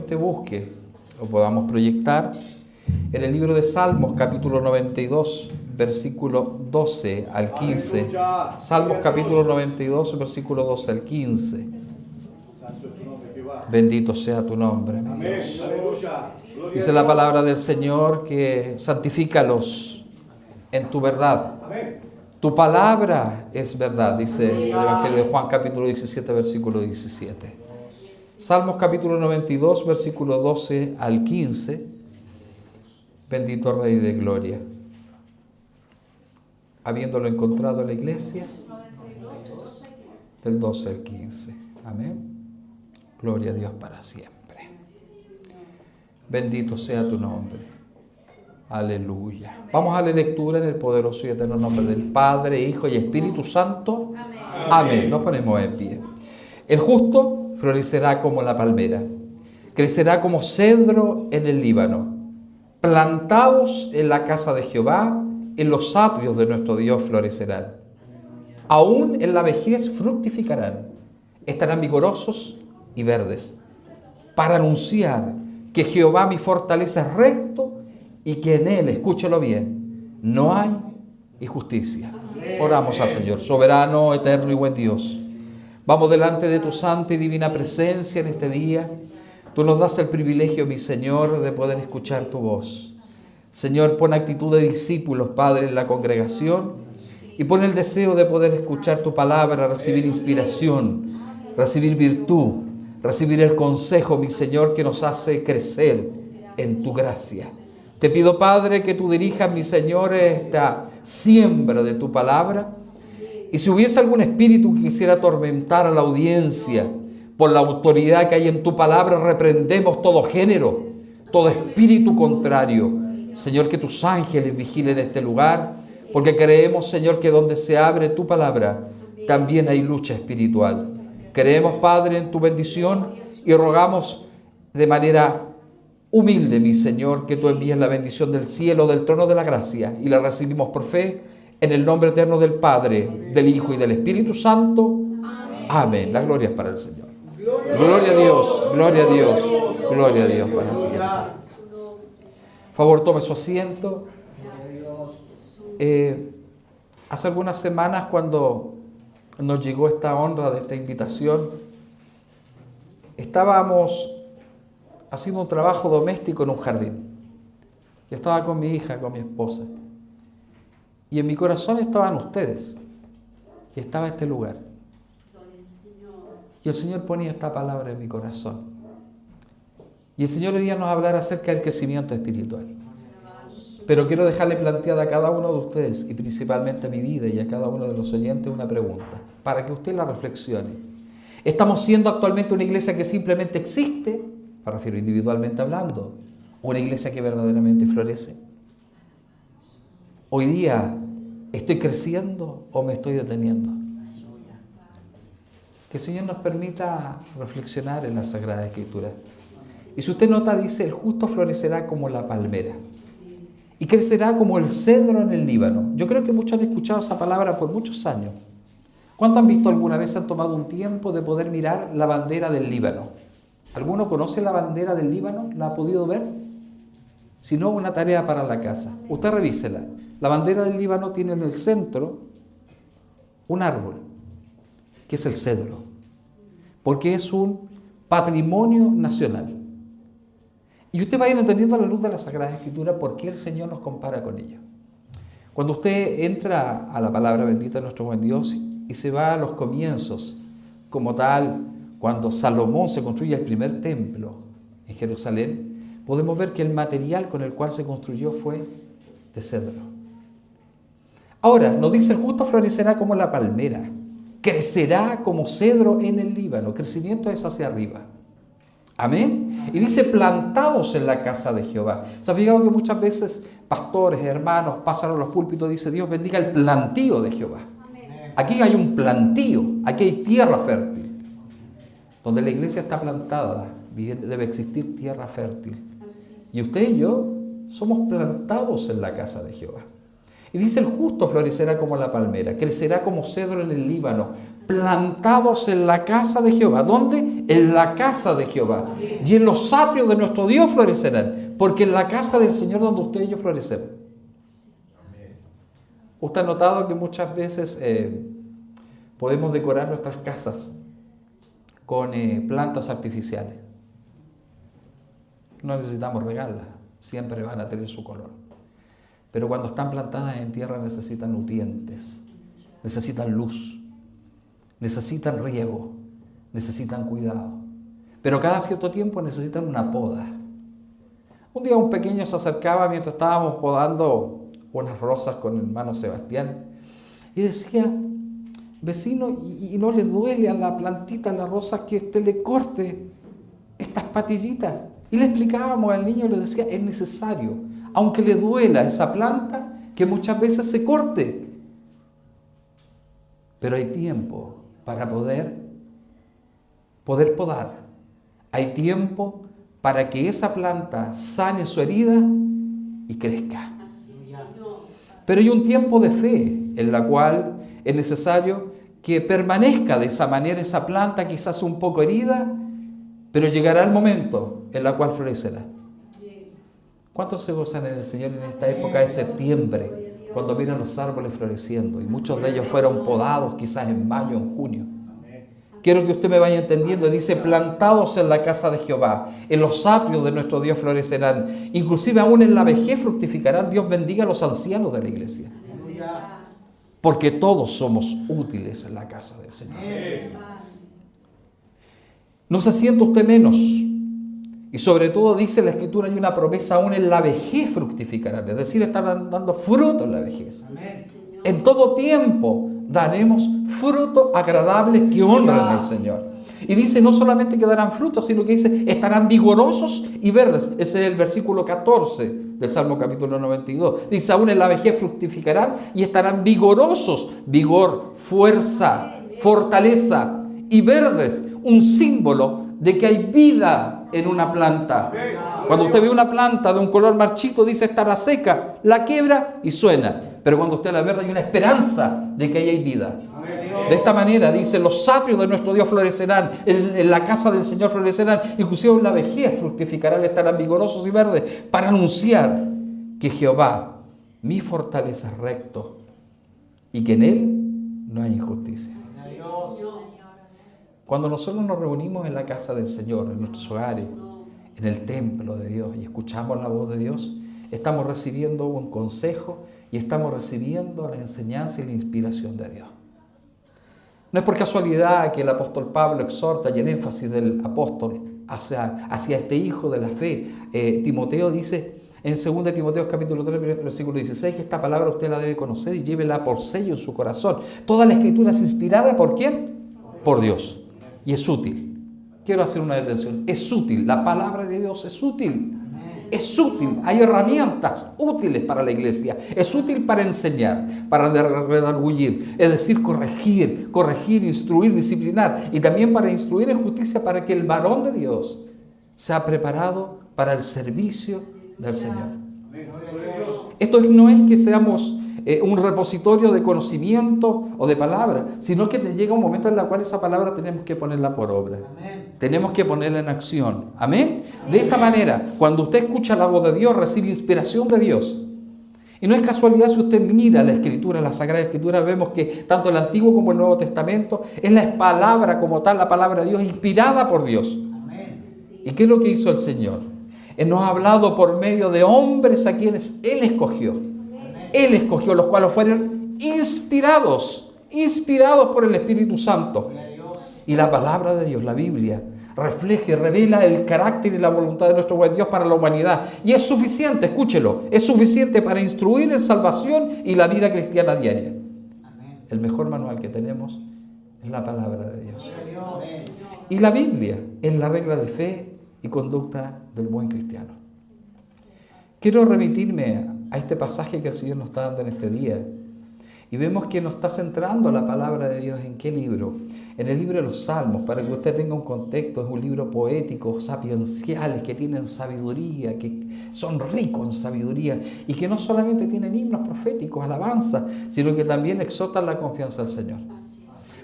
usted busque o podamos proyectar en el libro de Salmos, capítulo 92, versículo 12 al 15. Aleluya. Salmos capítulo 92, versículo 12 al 15. Santo es tu nombre, Jehová. Bendito sea tu nombre, mi Amén. Dios. Aleluya. Gloria Dice a la Dios. palabra del Señor que santifícalos en tu verdad. Amén. Tu palabra es verdad, dice el Evangelio de Juan capítulo 17, versículo 17. Salmos capítulo 92, versículo 12 al 15. Bendito Rey de Gloria. Habiéndolo encontrado en la iglesia, del 12 al 15. Amén. Gloria a Dios para siempre. Bendito sea tu nombre. Aleluya. Vamos a la lectura en el poderoso y eterno nombre del Padre, Hijo y Espíritu Santo. Amén. Nos ponemos en pie. El justo florecerá como la palmera, crecerá como cedro en el Líbano. Plantados en la casa de Jehová, en los atrios de nuestro Dios florecerán. Aún en la vejez fructificarán, estarán vigorosos y verdes, para anunciar que Jehová mi fortaleza es recto y que en él, escúchelo bien, no hay injusticia. Oramos al Señor, soberano, eterno y buen Dios. Vamos delante de tu santa y divina presencia en este día. Tú nos das el privilegio, mi Señor, de poder escuchar tu voz. Señor, pon actitud de discípulos, Padre, en la congregación y pon el deseo de poder escuchar tu palabra, recibir inspiración, recibir virtud, recibir el consejo, mi Señor, que nos hace crecer en tu gracia. Te pido, Padre, que tú dirijas, mi Señor, esta siembra de tu palabra. Y si hubiese algún espíritu que quisiera atormentar a la audiencia, por la autoridad que hay en tu palabra, reprendemos todo género, todo espíritu contrario. Señor, que tus ángeles vigilen este lugar, porque creemos, Señor, que donde se abre tu palabra, también hay lucha espiritual. Creemos, Padre, en tu bendición y rogamos de manera humilde, mi Señor, que tú envíes la bendición del cielo, del trono de la gracia, y la recibimos por fe, en el nombre eterno del Padre, del Hijo y del Espíritu Santo. Amén. La gloria es para el Señor. Gloria a Dios, gloria a Dios, gloria a Dios para siempre. Por favor, tome su asiento. Hace algunas semanas, cuando nos llegó esta honra de esta invitación, estábamos haciendo un trabajo doméstico en un jardín. Yo estaba con mi hija, con mi esposa. Y en mi corazón estaban ustedes. Y estaba este lugar. Y el Señor ponía esta palabra en mi corazón. Y el Señor hoy día nos hablará acerca del crecimiento espiritual. Pero quiero dejarle planteada a cada uno de ustedes, y principalmente a mi vida y a cada uno de los oyentes, una pregunta, para que usted la reflexione. ¿Estamos siendo actualmente una iglesia que simplemente existe? Me refiero individualmente hablando. ¿O una iglesia que verdaderamente florece? Hoy día, ¿estoy creciendo o me estoy deteniendo? Que el Señor nos permita reflexionar en la Sagrada Escritura. Y si usted nota, dice, el justo florecerá como la palmera y crecerá como el cedro en el Líbano. Yo creo que muchos han escuchado esa palabra por muchos años. ¿Cuántos han visto alguna vez, han tomado un tiempo de poder mirar la bandera del Líbano? ¿Alguno conoce la bandera del Líbano? ¿La ha podido ver? Si no, una tarea para la casa. Usted revísela. La bandera del Líbano tiene en el centro un árbol, que es el cedro, porque es un patrimonio nacional. Y usted va a ir entendiendo a la luz de la Sagrada Escritura por qué el Señor nos compara con ella. Cuando usted entra a la palabra bendita de nuestro buen Dios y se va a los comienzos, como tal, cuando Salomón se construye el primer templo en Jerusalén, podemos ver que el material con el cual se construyó fue de cedro. Ahora, nos dice, el justo florecerá como la palmera, crecerá como cedro en el Líbano. Crecimiento es hacia arriba. Amén. Y dice, plantados en la casa de Jehová. ¿Se ha fijado que muchas veces pastores, hermanos, pasan a los púlpitos y dicen, Dios bendiga el plantío de Jehová? Aquí hay un plantío, aquí hay tierra fértil. Donde la iglesia está plantada, debe existir tierra fértil. Y usted y yo somos plantados en la casa de Jehová. Y dice, el justo florecerá como la palmera, crecerá como cedro en el Líbano, plantados en la casa de Jehová. ¿Dónde? En la casa de Jehová. Y en los atrios de nuestro Dios florecerán. Porque en la casa del Señor donde usted y yo florecemos. Usted ha notado que muchas veces podemos decorar nuestras casas con plantas artificiales. No necesitamos regarlas, siempre van a tener su color. Pero cuando están plantadas en tierra necesitan nutrientes, necesitan luz, necesitan riego, necesitan cuidado. Pero cada cierto tiempo necesitan una poda. Un día un pequeño se acercaba mientras estábamos podando unas rosas con el hermano Sebastián y decía: vecino, ¿y no le duele a la plantita, a la rosa, que usted le corte estas patillitas? Y le explicábamos al niño, le decía: es necesario, aunque le duela a esa planta, que muchas veces se corte. Pero hay tiempo para poder podar. Hay tiempo para que esa planta sane su herida y crezca. Pero hay un tiempo de fe en la cual es necesario que permanezca de esa manera esa planta, quizás un poco herida, pero llegará el momento en la cual florecerá. ¿Cuántos se gozan en el Señor en esta época de septiembre, cuando miran los árboles floreciendo? Y muchos de ellos fueron podados quizás en mayo, en junio. Quiero que usted me vaya entendiendo. Dice: plantados en la casa de Jehová, en los atrios de nuestro Dios florecerán. Inclusive aún en la vejez fructificarán. Dios bendiga a los ancianos de la iglesia. Porque todos somos útiles en la casa del Señor. No se sienta usted menos. Y sobre todo dice la Escritura, hay una promesa: aún en la vejez fructificarán. Es decir, estarán dando fruto en la vejez. En todo tiempo daremos fruto agradable que honran al Señor. Y dice, no solamente que darán frutos, sino que dice, estarán vigorosos y verdes. Ese es el versículo 14 del Salmo capítulo 92. Dice, aún en la vejez fructificarán y estarán vigorosos. Vigor, fuerza, fortaleza y verdes. Un símbolo de que hay vida en una planta. Cuando usted ve una planta de un color marchito, dice estará seca, la quiebra y suena. Pero cuando usted la ve, hay una esperanza de que ahí hay vida. De esta manera dice, los atrios de nuestro Dios florecerán, en la casa del Señor florecerán, inclusive en la vejez fructificarán, estarán vigorosos y verdes, para anunciar que Jehová, mi fortaleza, es recto y que en Él no hay injusticia. Cuando nosotros nos reunimos en la casa del Señor, en nuestros hogares, en el templo de Dios, y escuchamos la voz de Dios, estamos recibiendo un consejo y estamos recibiendo la enseñanza y la inspiración de Dios. No es por casualidad que el apóstol Pablo exhorta, y el énfasis del apóstol hacia este hijo de la fe, Timoteo, dice en 2 Timoteo capítulo 3, versículo 16, que esta palabra usted la debe conocer y llévela por sello en su corazón. Toda la Escritura es inspirada ¿por quién? Por Dios. Y es útil. Quiero hacer una detención. Es útil. La palabra de Dios es útil. Es útil. Hay herramientas útiles para la iglesia. Es útil para enseñar, para redarguir, es decir, corregir, instruir, disciplinar. Y también para instruir en justicia, para que el varón de Dios sea preparado para el servicio del Señor. Esto no es que seamos un repositorio de conocimiento o de palabra, sino que te llega un momento en el cual esa palabra tenemos que ponerla por obra. Amén. Tenemos que ponerla en acción. ¿Amén? Amén. De esta manera, cuando usted escucha la voz de Dios, recibe inspiración de Dios. Y no es casualidad si usted mira la Escritura, la Sagrada Escritura, vemos que tanto el Antiguo como el Nuevo Testamento es la palabra como tal, la palabra de Dios, inspirada por Dios. Amén. ¿Y qué es lo que hizo el Señor? Él nos ha hablado por medio de hombres a quienes Él escogió. Él escogió, los cuales fueron inspirados por el Espíritu Santo. Y la palabra de Dios, la Biblia, refleja y revela el carácter y la voluntad de nuestro buen Dios para la humanidad. Y es suficiente, escúchelo, es suficiente para instruir en salvación y la vida cristiana diaria. El mejor manual que tenemos es la palabra de Dios. Y la Biblia es la regla de fe y conducta del buen cristiano. Quiero remitirme a este pasaje que el Señor nos está dando en este día. Y vemos que nos está centrando la palabra de Dios. ¿En qué libro? En el libro de los Salmos, para que usted tenga un contexto. Es un libro poético, sapienciales, que tienen sabiduría, que son ricos en sabiduría, y que no solamente tienen himnos proféticos, alabanza, sino que también exhortan la confianza del Señor.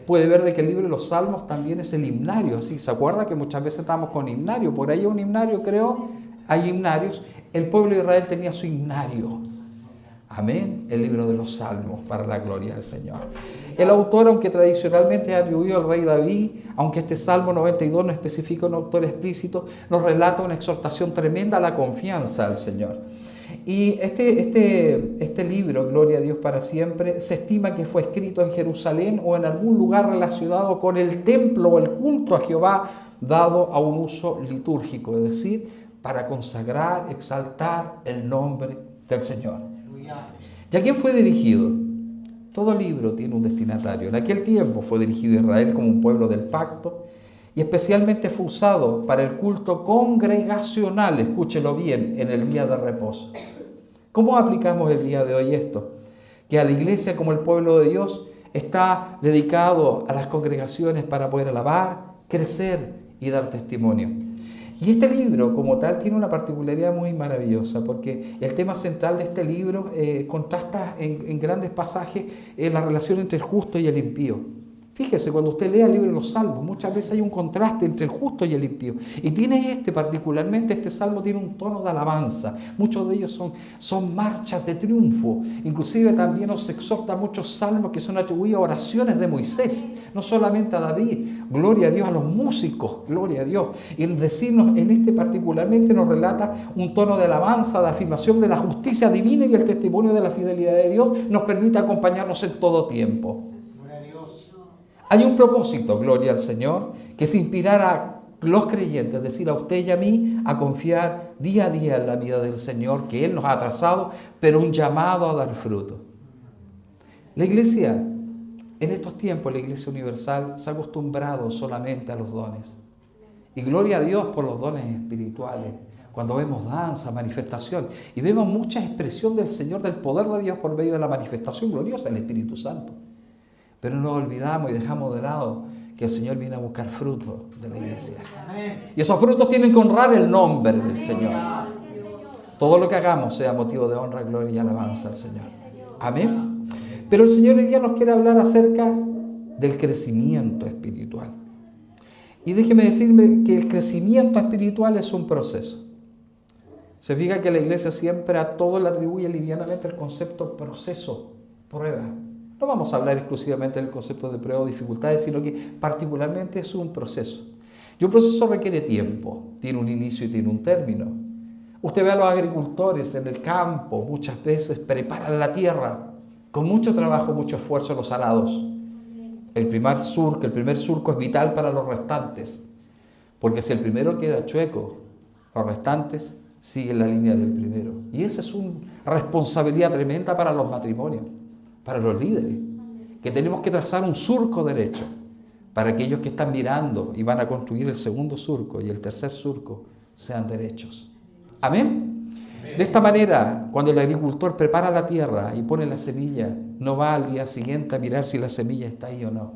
puede ver de que el libro de los Salmos también es el himnario. Así, ¿se acuerda que muchas veces estamos con himnario? Por ahí hay un himnario, creo, hay himnarios. El pueblo de Israel tenía su himnario. Amén, el libro de los Salmos, para la gloria del Señor. El autor, aunque tradicionalmente es atribuido al rey David, aunque este Salmo 92 no especifica un autor explícito, nos relata una exhortación tremenda a la confianza al Señor. Y este libro, Gloria a Dios para siempre, se estima que fue escrito en Jerusalén o en algún lugar relacionado con el templo o el culto a Jehová, dado a un uso litúrgico, es decir, para consagrar, exaltar el nombre del Señor. ¿Y a quién fue dirigido? Todo libro tiene un destinatario. En aquel tiempo fue dirigido a Israel como un pueblo del pacto y especialmente fue usado para el culto congregacional, escúchelo bien, en el día de reposo. ¿Cómo aplicamos el día de hoy esto? Que a la iglesia como el pueblo de Dios está dedicado a las congregaciones para poder alabar, crecer y dar testimonio. Y este libro como tal tiene una particularidad muy maravillosa porque el tema central de este libro contrasta en grandes pasajes la relación entre el justo y el impío. Fíjese, cuando usted lea el libro de los Salmos, muchas veces hay un contraste entre el justo y el impío. Y tiene particularmente este Salmo tiene un tono de alabanza. Muchos de ellos son marchas de triunfo. Inclusive también nos exhorta muchos salmos que son atribuidos a oraciones de Moisés. No solamente a David, gloria a Dios, a los músicos, gloria a Dios. Y en decirnos, particularmente nos relata un tono de alabanza, de afirmación de la justicia divina y el testimonio de la fidelidad de Dios. Nos permite acompañarnos en todo tiempo. Hay un propósito, gloria al Señor, que es inspirar a los creyentes, es decir, a usted y a mí, a confiar día a día en la vida del Señor, que Él nos ha trazado, pero un llamado a dar fruto. La iglesia, en estos tiempos, la iglesia universal se ha acostumbrado solamente a los dones. Y gloria a Dios por los dones espirituales. Cuando vemos danza, manifestación, y vemos mucha expresión del Señor, del poder de Dios por medio de la manifestación gloriosa del Espíritu Santo. Pero no nos olvidamos y dejamos de lado que el Señor viene a buscar frutos de la iglesia. Y esos frutos tienen que honrar el nombre del Señor. Todo lo que hagamos sea motivo de honra, gloria y alabanza al Señor. Amén. Pero el Señor hoy día nos quiere hablar acerca del crecimiento espiritual. Y déjeme decirme que el crecimiento espiritual es un proceso. Se fija que la iglesia siempre a todo le atribuye livianamente el concepto proceso, prueba. No vamos a hablar exclusivamente del concepto de prueba o dificultades, sino que particularmente es un proceso. Y un proceso requiere tiempo, tiene un inicio y tiene un término. Usted ve a los agricultores en el campo, muchas veces preparan la tierra con mucho trabajo, mucho esfuerzo en los arados. El primer surco es vital para los restantes, porque si el primero queda chueco, los restantes siguen la línea del primero. Y esa es una responsabilidad tremenda para los matrimonios, para los líderes, que tenemos que trazar un surco derecho para aquellos que están mirando y van a construir el segundo surco y el tercer surco sean derechos. Amén. De esta manera, cuando el agricultor prepara la tierra y pone la semilla, no va al día siguiente a mirar si la semilla está ahí o no.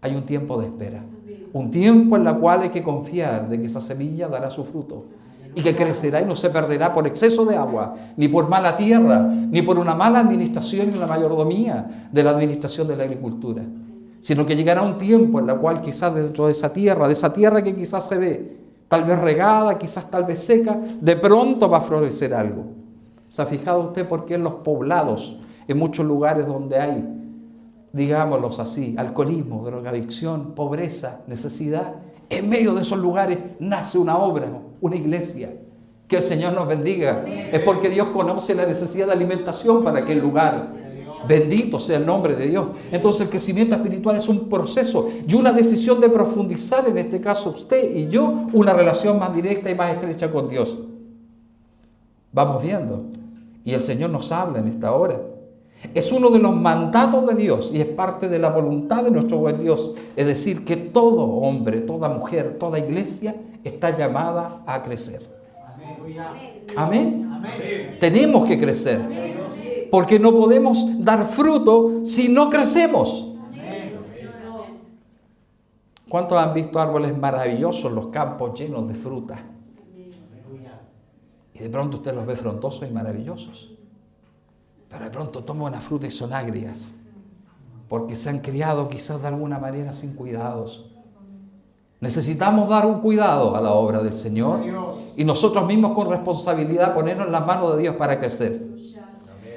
Hay un tiempo de espera, un tiempo en el cual hay que confiar de que esa semilla dará su fruto y que crecerá y no se perderá por exceso de agua, ni por mala tierra, ni por una mala administración y una mayordomía de la administración de la agricultura, sino que llegará un tiempo en el cual quizás dentro de esa tierra que quizás se ve, tal vez regada, quizás tal vez seca, de pronto va a florecer algo. ¿Se ha fijado usted por qué en los poblados, en muchos lugares donde hay, digámoslo así, alcoholismo, drogadicción, pobreza, necesidad, en medio de esos lugares nace una obra, una iglesia? Que el Señor nos bendiga. Es porque Dios conoce la necesidad de alimentación para aquel lugar. Bendito sea el nombre de Dios. Entonces el crecimiento espiritual es un proceso y una decisión de profundizar, en este caso usted y yo, una relación más directa y más estrecha con Dios. Vamos viendo. Y el Señor nos habla en esta hora. Es uno de los mandatos de Dios y es parte de la voluntad de nuestro buen Dios. Es decir, que todo hombre, toda mujer, toda iglesia está llamada a crecer. Amén. Amén. Tenemos que crecer. Porque no podemos dar fruto si no crecemos. ¿Cuántos han visto árboles maravillosos en los campos llenos de fruta? Y de pronto usted los ve frondosos y maravillosos. Pero de pronto toma una fruta y son agrias. porque se han criado quizás de alguna manera sin cuidados. Necesitamos dar un cuidado a la obra del Señor y nosotros mismos con responsabilidad ponernos en las manos de Dios para crecer.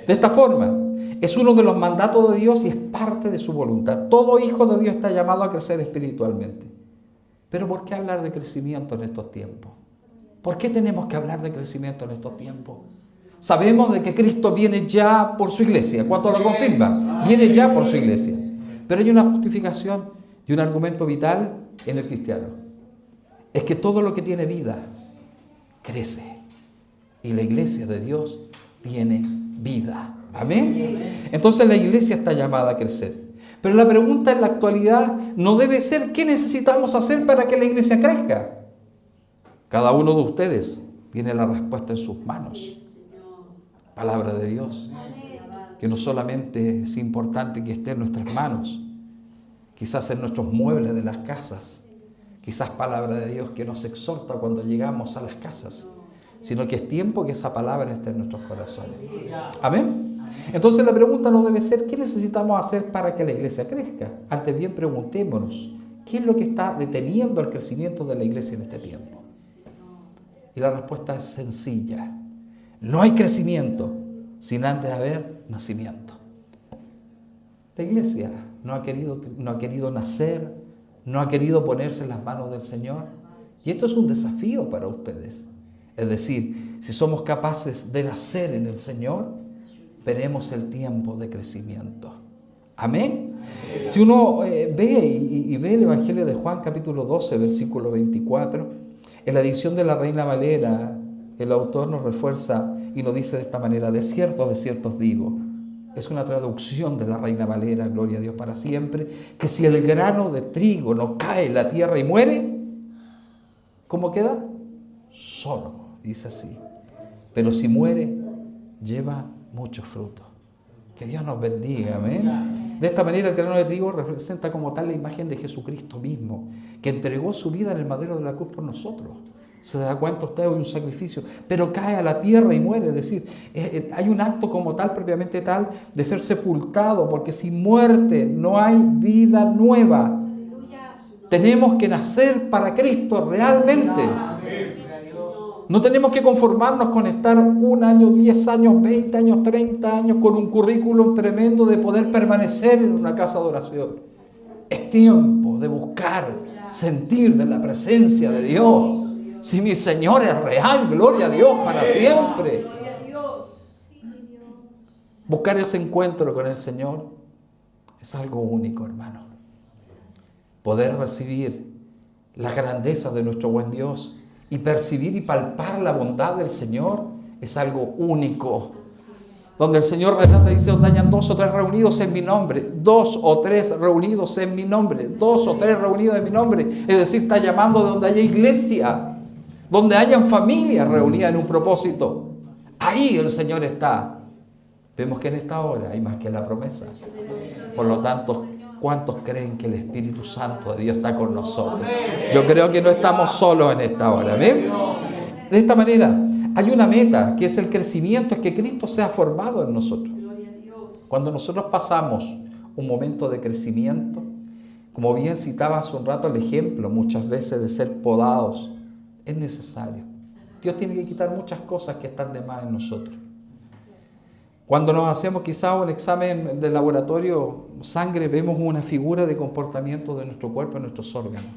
De esta forma, es uno de los mandatos de Dios y es parte de su voluntad. Todo hijo de Dios está llamado a crecer espiritualmente. Pero ¿por qué hablar de crecimiento en estos tiempos? ¿Por qué tenemos que hablar de crecimiento en estos tiempos? Sabemos de que Cristo viene ya por su iglesia. ¿Cuánto lo confirma? Viene ya por su iglesia. Pero hay una justificación y un argumento vital en el cristiano. Es que todo lo que tiene vida crece. Y la iglesia de Dios tiene vida. Amén. Entonces la iglesia está llamada a crecer. Pero la pregunta en la actualidad no debe ser ¿qué necesitamos hacer para que la iglesia crezca? Cada uno de ustedes tiene la respuesta en sus manos. Palabra de Dios. Que no solamente es importante que esté en nuestras manos, quizás en nuestros muebles de las casas, quizás palabra de Dios que nos exhorta cuando llegamos a las casas, sino que es tiempo que esa palabra esté en nuestros corazones. Amén. Entonces la pregunta no debe ser ¿qué necesitamos hacer para que la iglesia crezca? Antes bien preguntémonos ¿qué es lo que está deteniendo el crecimiento de la iglesia en este tiempo? Y la respuesta es sencilla. No hay crecimiento sin antes haber nacimiento. La iglesia no ha querido nacer, no ha querido ponerse en las manos del Señor. Y esto es un desafío para ustedes. Es decir, si somos capaces de nacer en el Señor, veremos el tiempo de crecimiento. Amén. Si uno ve el Evangelio de Juan, capítulo 12, versículo 24, en la edición de la Reina Valera, el autor nos refuerza y nos dice de esta manera: de cierto os digo. Es una traducción de la Reina Valera, gloria a Dios para siempre, que si el grano de trigo no cae en la tierra y muere, ¿cómo queda? Solo, dice así. Pero si muere, lleva mucho fruto. Que Dios nos bendiga, amén. De esta manera el grano de trigo representa como tal la imagen de Jesucristo mismo, que entregó su vida en el madero de la cruz por nosotros. Se da cuenta usted, hoy un sacrificio, pero cae a la tierra y muere. Es decir, hay un acto como tal, propiamente tal, de ser sepultado, porque sin muerte no hay vida nueva. Tenemos que nacer para Cristo realmente. No tenemos que conformarnos con estar 1 año, 10 años, 20 años, 30 años con un currículum tremendo de poder permanecer en una casa de oración. Es tiempo de buscar, sentir de la presencia de Dios. Si mi Señor es real, gloria a Dios para siempre. Buscar ese encuentro con el Señor es algo único, hermano. Poder recibir la grandeza de nuestro buen Dios y percibir y palpar la bondad del Señor es algo único. Donde el Señor relata, dice, donde hayan 2 o 3 reunidos en mi nombre, 2 o 3 reunidos en mi nombre, 2 o 3 reunidos en mi nombre. Es decir, está llamando de donde haya iglesia, donde hayan familias reunidas en un propósito. Ahí el Señor está. Vemos que en esta hora hay más que la promesa. Por lo tanto, ¿cuántos creen que el Espíritu Santo de Dios está con nosotros? Yo creo que no estamos solos en esta hora. ¿Ven? De esta manera, hay una meta que es el crecimiento, es que Cristo sea formado en nosotros. Cuando nosotros pasamos un momento de crecimiento, como bien citaba hace un rato el ejemplo, muchas veces de ser podados, es necesario. Dios tiene que quitar muchas cosas que están de más en nosotros. Cuando nos hacemos quizá un examen de laboratorio sangre, vemos una figura de comportamiento de nuestro cuerpo y nuestros órganos.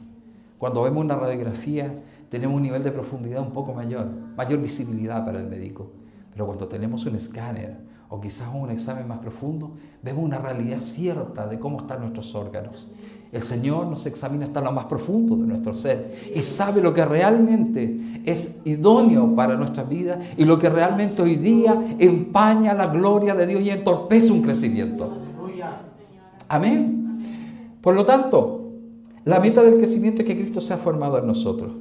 Cuando vemos una radiografía, tenemos un nivel de profundidad un poco mayor visibilidad para el médico. Pero cuando tenemos un escáner o quizás un examen más profundo, vemos una realidad cierta de cómo están nuestros órganos. El Señor nos examina hasta lo más profundo de nuestro ser y sabe lo que realmente es idóneo para nuestras vidas y lo que realmente hoy día empaña la gloria de Dios y entorpece un crecimiento. Amén. Por lo tanto, la meta del crecimiento es que Cristo sea formado en nosotros.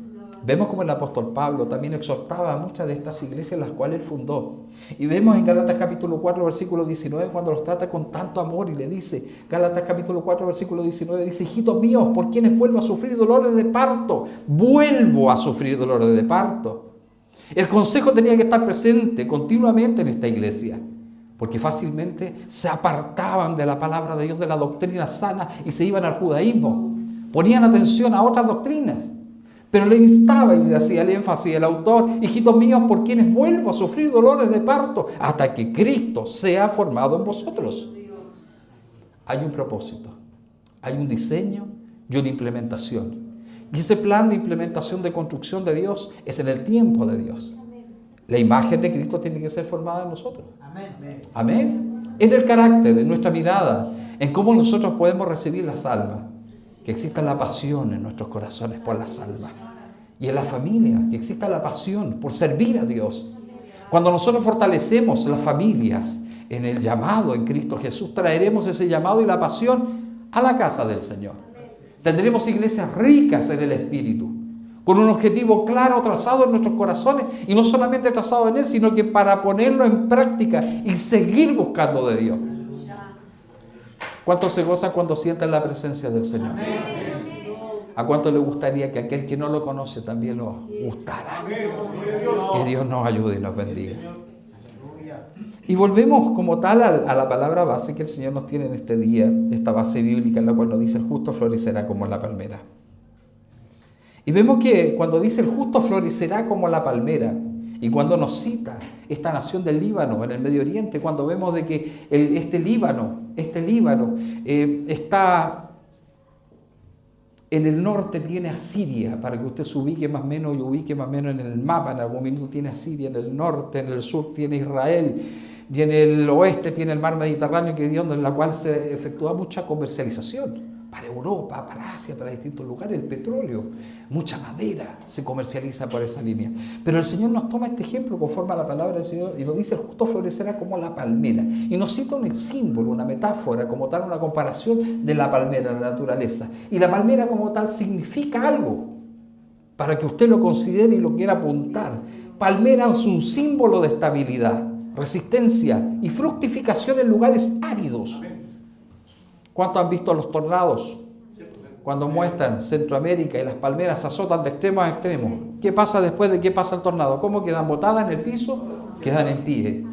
Vemos como el apóstol Pablo también exhortaba a muchas de estas iglesias las cuales él fundó. Y vemos en Gálatas capítulo 4, versículo 19, cuando los trata con tanto amor y le dice, Gálatas capítulo 4, versículo 19, dice, hijitos míos, por quienes vuelvo a sufrir dolores de parto, vuelvo a sufrir dolores de parto. El consejo tenía que estar presente continuamente en esta iglesia. porque fácilmente se apartaban de la palabra de Dios, de la doctrina sana, y se iban al judaísmo. Ponían atención a otras doctrinas, pero le instaba y le hacía el énfasis el autor: hijitos míos, por quienes vuelvo a sufrir dolores de parto, hasta que Cristo sea formado en vosotros. Hay un propósito, hay un diseño y una implementación. Y ese plan de implementación, de construcción de Dios, es en el tiempo de Dios. La imagen de Cristo tiene que ser formada en nosotros. Amén. En el carácter, en nuestra mirada, en cómo nosotros podemos recibir las almas. Que exista la pasión en nuestros corazones por las almas. Y en la familia, que exista la pasión por servir a Dios. Cuando nosotros fortalecemos las familias en el llamado en Cristo Jesús, traeremos ese llamado y la pasión a la casa del Señor. Tendremos iglesias ricas en el Espíritu, con un objetivo claro trazado en nuestros corazones, y no solamente trazado en Él, sino que para ponerlo en práctica y seguir buscando de Dios. ¿Cuántos se gozan cuando sienten la presencia del Señor? ¿A cuánto le gustaría que aquel que no lo conoce también lo gustara? Que Dios nos ayude y nos bendiga. Y volvemos como tal a la palabra base que el Señor nos tiene en este día, esta base bíblica en la cual nos dice: el justo florecerá como la palmera. Y vemos que cuando dice el justo florecerá como la palmera, y cuando nos cita esta nación del Líbano en el Medio Oriente, cuando vemos de que este Líbano está en el norte, tiene a Siria, para que usted se ubique más o menos y ubique más o menos en el mapa, en algún minuto tiene a Siria, en el norte, en el sur tiene Israel, y en el oeste tiene el mar Mediterráneo, que es en la cual se efectúa mucha comercialización para Europa, para Asia, para distintos lugares. El petróleo, mucha madera se comercializa por esa línea. Pero el Señor nos toma este ejemplo conforme a la palabra del Señor y nos dice: el justo florecerá como la palmera. Y nos cita un símbolo, una metáfora, como tal, una comparación de la palmera, la naturaleza. Y la palmera como tal significa algo, para que usted lo considere y lo quiera apuntar. Palmera es un símbolo de estabilidad, resistencia y fructificación en lugares áridos. ¿Cuántos han visto los tornados? Cuando muestran Centroamérica y las palmeras azotan de extremo a extremo. ¿Qué pasa después de que pasa el tornado? ¿Cómo quedan botadas en el piso? Quedan en pie.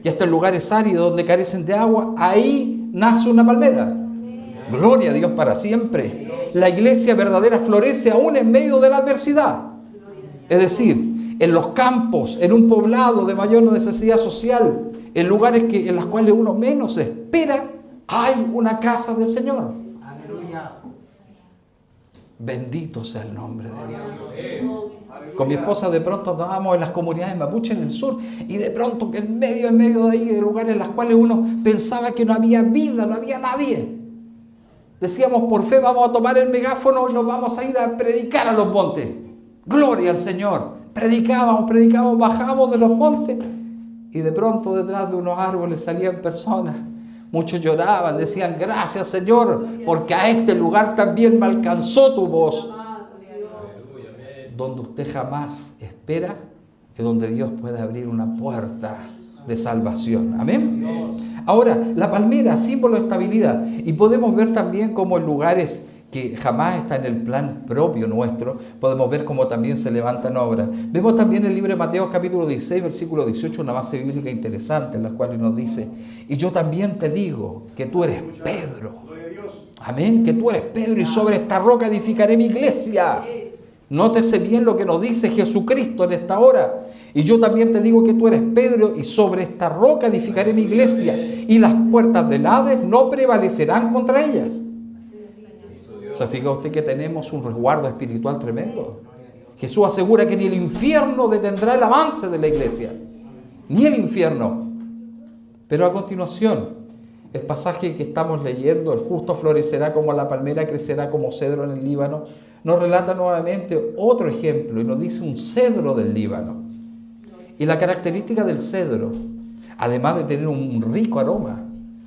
Y hasta en lugares áridos donde carecen de agua, ahí nace una palmera. Gloria a Dios para siempre. La iglesia verdadera florece aún en medio de la adversidad. Es decir, en los campos, en un poblado de mayor necesidad social, en lugares en los cuales uno menos espera, hay una casa del Señor. Aleluya. Bendito sea el nombre de Dios. Con mi esposa de pronto andábamos en las comunidades mapuche en el sur, y de pronto que en medio de ahí, de lugares en los cuales uno pensaba que no había vida, no había nadie, decíamos: por fe vamos a tomar el megáfono y nos vamos a ir a predicar a los montes. Gloria al Señor. Predicábamos, bajábamos de los montes, y de pronto detrás de unos árboles salían personas. Muchos lloraban, decían: gracias, Señor, porque a este lugar también me alcanzó tu voz. Donde usted jamás espera es donde Dios puede abrir una puerta de salvación. Amén. Ahora, la palmera, símbolo de estabilidad. Y podemos ver también cómo en lugares que jamás está en el plan propio nuestro, podemos ver cómo también se levantan obras. Vemos también en el libro de Mateo capítulo 16, versículo 18, una base bíblica interesante en la cual nos dice: y yo también te digo que tú eres Pedro. Amén, que tú eres Pedro, y sobre esta roca edificaré mi iglesia. Nótese bien lo que nos dice Jesucristo en esta hora. Y yo también te digo que tú eres Pedro, y sobre esta roca edificaré mi iglesia, y las puertas del Hades no prevalecerán contra ellas. ¿Se fija usted que tenemos un resguardo espiritual tremendo? Jesús asegura que ni el infierno detendrá el avance de la iglesia, ni el infierno. Pero a continuación, el pasaje que estamos leyendo: el justo florecerá como la palmera, crecerá como cedro en el Líbano, nos relata nuevamente otro ejemplo y nos dice un cedro del Líbano. Y la característica del cedro, además de tener un rico aroma,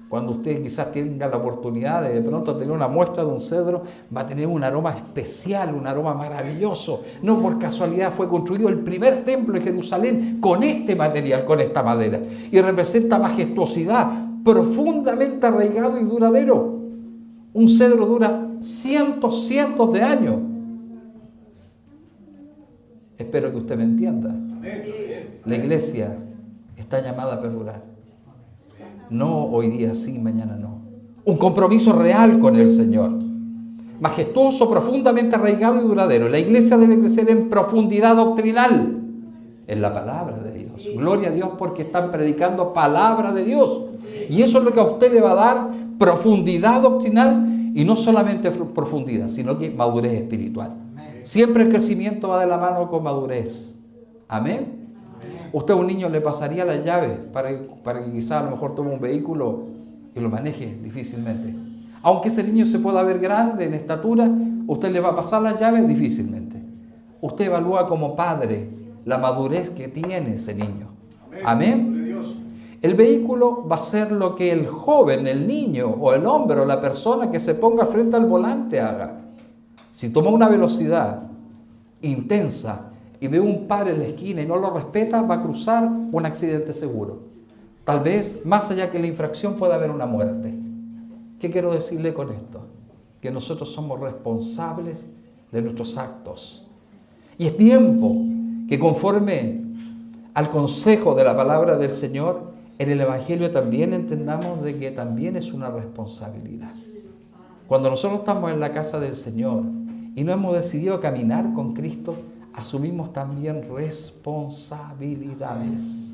cuando usted quizás tenga la oportunidad de pronto tener una muestra de un cedro, va a tener un aroma especial, un aroma maravilloso. No por casualidad fue construido el primer templo en Jerusalén con este material, con esta madera. Y representa majestuosidad, profundamente arraigado y duradero. Un cedro dura cientos de años. Espero que usted me entienda. La iglesia está llamada a perdurar. No hoy día sí, mañana no. Un compromiso real con el Señor. Majestuoso, profundamente arraigado y duradero. La iglesia debe crecer en profundidad doctrinal. En la palabra de Dios. Gloria a Dios porque están predicando palabra de Dios. Y eso es lo que a usted le va a dar profundidad doctrinal y no solamente profundidad, sino que madurez espiritual. Siempre el crecimiento va de la mano con madurez. Amén. Usted a un niño le pasaría las llaves para que quizás a lo mejor tome un vehículo y lo maneje difícilmente. Aunque ese niño se pueda ver grande en estatura, usted le va a pasar las llaves difícilmente. Usted evalúa como padre la madurez que tiene ese niño. Amén. El vehículo va a ser lo que el joven, el niño o el hombre o la persona que se ponga frente al volante haga. Si toma una velocidad intensa y ve un par en la esquina y no lo respeta, va a cruzar un accidente seguro. Tal vez, más allá que la infracción, pueda haber una muerte. ¿Qué quiero decirle con esto? Que nosotros somos responsables de nuestros actos. Y es tiempo que conforme al consejo de la palabra del Señor, en el Evangelio también entendamos de que también es una responsabilidad. Cuando nosotros estamos en la casa del Señor y no hemos decidido caminar con Cristo, asumimos también responsabilidades.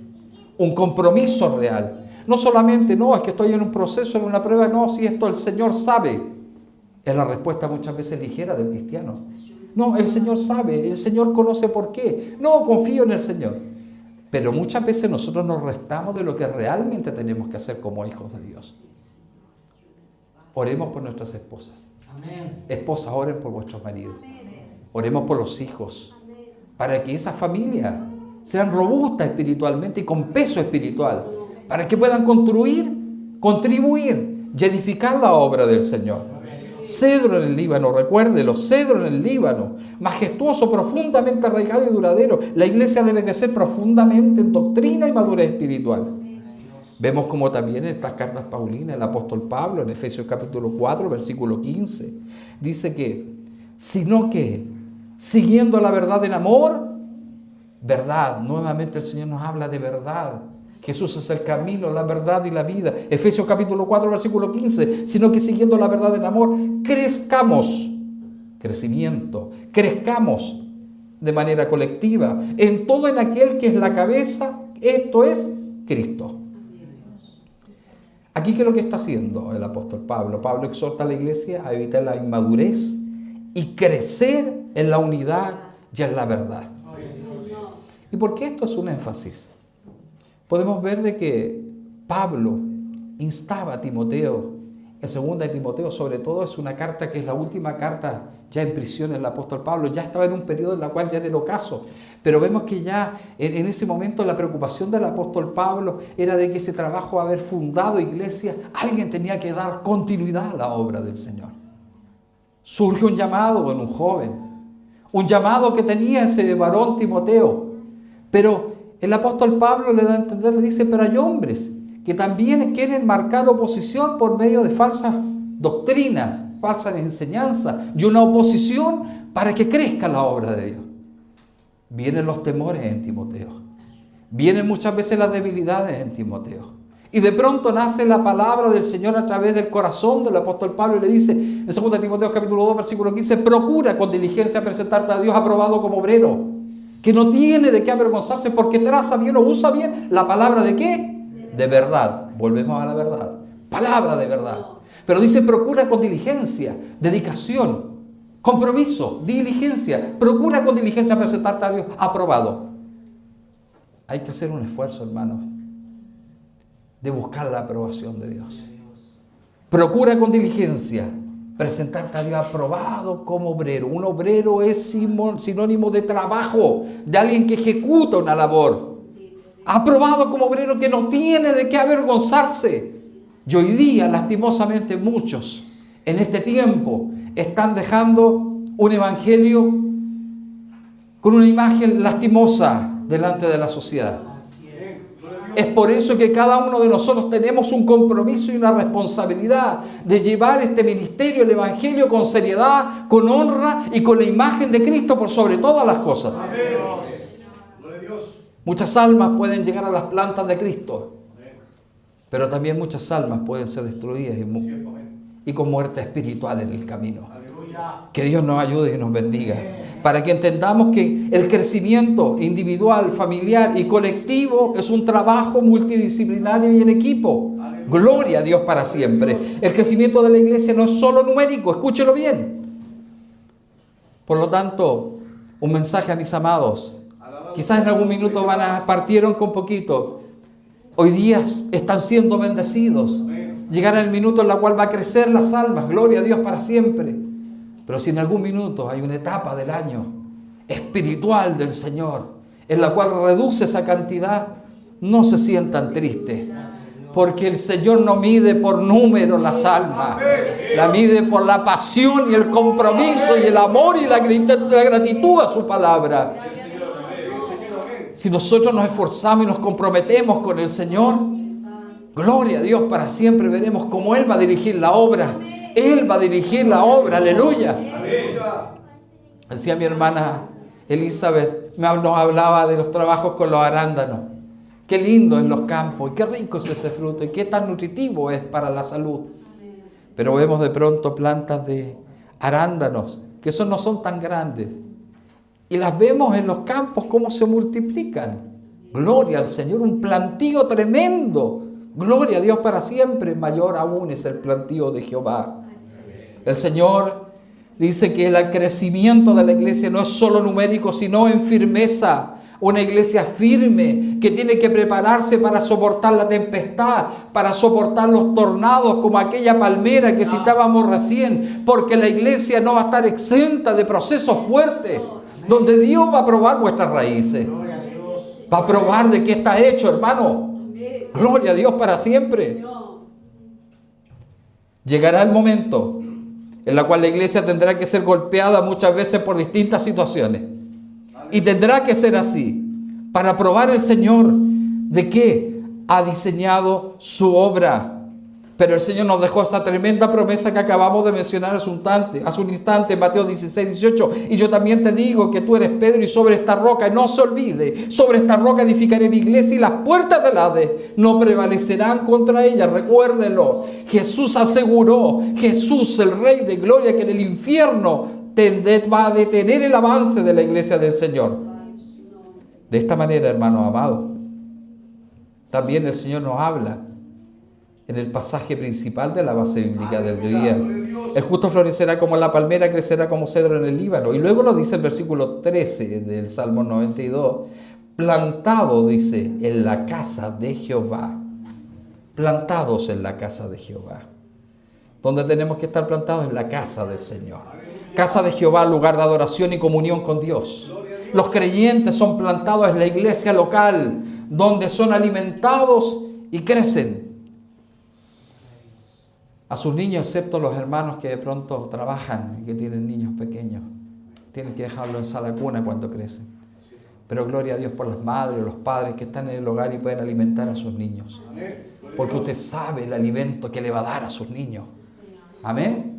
Un compromiso real. No solamente, no, es que estoy en un proceso, en una prueba, no, si esto el Señor sabe. Es la respuesta muchas veces ligera del cristiano. No, el Señor sabe, el Señor conoce por qué. No, confío en el Señor. Pero muchas veces nosotros nos restamos de lo que realmente tenemos que hacer como hijos de Dios. Oremos por nuestras esposas. Amén. Esposas, oren por vuestros maridos. Oremos por los hijos. Para que esas familias sean robustas espiritualmente y con peso espiritual. Para que puedan construir, contribuir y edificar la obra del Señor. Cedro en el Líbano, recuérdelo, cedro en el Líbano, majestuoso, profundamente arraigado y duradero. La iglesia debe crecer profundamente en doctrina y madurez espiritual. Vemos como también en estas cartas paulinas, el apóstol Pablo, en Efesios capítulo 4, versículo 15, dice que, sino que, siguiendo la verdad en amor, verdad, nuevamente el Señor nos habla de verdad. Jesús es el camino, la verdad y la vida. Efesios capítulo 4, versículo 15. Sino que siguiendo la verdad en amor, crezcamos. Crecimiento. Crezcamos de manera colectiva. En todo en aquel que es la cabeza, esto es Cristo. Aquí, ¿qué es lo que está haciendo el apóstol Pablo? Pablo exhorta a la iglesia a evitar la inmadurez y crecer en la unidad y en la verdad. ¿Y por qué esto es un énfasis? Podemos ver de que Pablo instaba a Timoteo, en 2 de Timoteo sobre todo, es una carta que es la última carta ya en prisión el apóstol Pablo, ya estaba en un periodo en el cual ya era el ocaso, pero vemos que ya en ese momento la preocupación del apóstol Pablo era de que ese trabajo de haber fundado iglesia, alguien tenía que dar continuidad a la obra del Señor. Surge un llamado en un joven, un llamado que tenía ese varón Timoteo, pero el apóstol Pablo le da a entender, le dice, pero hay hombres que también quieren marcar oposición por medio de falsas doctrinas, falsas enseñanzas y una oposición para que crezca la obra de Dios. Vienen los temores en Timoteo, vienen muchas veces las debilidades en Timoteo. Y de pronto nace la palabra del Señor a través del corazón del apóstol Pablo y le dice, en 2 de Timoteo capítulo 2, versículo 15, procura con diligencia presentarte a Dios aprobado como obrero, que no tiene de qué avergonzarse porque traza bien o usa bien la palabra de qué? De verdad. Volvemos a la verdad. Palabra de verdad. Pero dice procura con diligencia, dedicación, compromiso, diligencia. Procura con diligencia presentarte a Dios aprobado. Hay que hacer un esfuerzo, hermanos, de buscar la aprobación de Dios. Procura con diligencia presentarte a Dios aprobado como obrero. Un obrero es sinónimo de trabajo, de alguien que ejecuta una labor. Aprobado como obrero que no tiene de qué avergonzarse. Y hoy día, lastimosamente, muchos en este tiempo están dejando un evangelio con una imagen lastimosa delante de la sociedad. Es por eso que cada uno de nosotros tenemos un compromiso y una responsabilidad de llevar este ministerio, el evangelio, con seriedad, con honra y con la imagen de Cristo por sobre todas las cosas. Muchas almas pueden llegar a las plantas de Cristo, pero también muchas almas pueden ser destruidas y con muerte espiritual en el camino. Que Dios nos ayude y nos bendiga, para que entendamos que el crecimiento individual, familiar y colectivo es un trabajo multidisciplinario y en equipo. Gloria a Dios para siempre. El crecimiento de la iglesia no es solo numérico, escúchelo bien. Por lo tanto, un mensaje a mis amados. Quizás en algún minuto partieron con poquito. Hoy día están siendo bendecidos. Llegará el minuto en la cual va a crecer las almas. Gloria a Dios para siempre. Pero si en algún minuto hay una etapa del año espiritual del Señor, en la cual reduce esa cantidad, no se sientan tristes. Porque el Señor no mide por número las almas. La mide por la pasión y el compromiso y el amor y la gratitud a su palabra. Si nosotros nos esforzamos y nos comprometemos con el Señor, gloria a Dios para siempre, veremos cómo Él va a dirigir la obra. Él va a dirigir la obra, aleluya. Decía mi hermana Elizabeth, nos hablaba de los trabajos con los arándanos. Qué lindo en los campos, y qué rico es ese fruto, y qué tan nutritivo es para la salud. Pero vemos de pronto plantas de arándanos, que esos no son tan grandes. Y las vemos en los campos cómo se multiplican. Gloria al Señor, un plantío tremendo. Gloria a Dios para siempre, mayor aún es el plantío de Jehová. El Señor dice que el crecimiento de la iglesia no es solo numérico, sino en firmeza. Una iglesia firme que tiene que prepararse para soportar la tempestad, para soportar los tornados como aquella palmera que citábamos recién, porque la iglesia no va a estar exenta de procesos fuertes, donde Dios va a probar vuestras raíces. Va a probar de qué está hecho, hermano. Gloria a Dios para siempre. Llegará el momento en el cual la iglesia tendrá que ser golpeada muchas veces por distintas situaciones. Y tendrá que ser así para probar el Señor de qué ha diseñado su obra. Pero el Señor nos dejó esa tremenda promesa que acabamos de mencionar hace un instante, Mateo 16, 18. Y yo también te digo que tú eres Pedro y sobre esta roca, no se olvide, sobre esta roca edificaré mi iglesia y las puertas del Hades no prevalecerán contra ella. Recuérdenlo, Jesús aseguró, Jesús el Rey de Gloria, que en el infierno va a detener el avance de la iglesia del Señor. De esta manera, hermanos amados, también el Señor nos habla en el pasaje principal de la base bíblica del día. El justo florecerá como la palmera, crecerá como cedro en el Líbano. Y luego lo dice el versículo 13 del Salmo 92. Plantado, dice, en la casa de Jehová. Plantados en la casa de Jehová. ¿Dónde tenemos que estar plantados? En la casa del Señor. Casa de Jehová, lugar de adoración y comunión con Dios. Los creyentes son plantados en la iglesia local, donde son alimentados y crecen. A sus niños, excepto los hermanos que de pronto trabajan y que tienen niños pequeños, tienen que dejarlo en sala cuna cuando crecen. Pero gloria a Dios por las madres o los padres que están en el hogar y pueden alimentar a sus niños. Porque usted sabe el alimento que le va a dar a sus niños. Amén.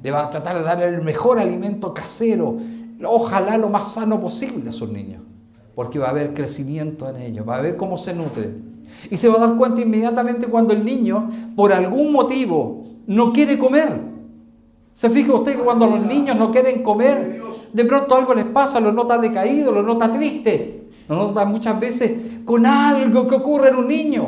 Le va a tratar de dar el mejor alimento casero, ojalá lo más sano posible a sus niños. Porque va a haber crecimiento en ellos, va a ver cómo se nutren. Y se va a dar cuenta inmediatamente cuando el niño, por algún motivo, no quiere comer. ¿Se fija usted que cuando los niños no quieren comer, de pronto algo les pasa, los nota decaídos, los nota tristes, los nota muchas veces con algo que ocurre en un niño?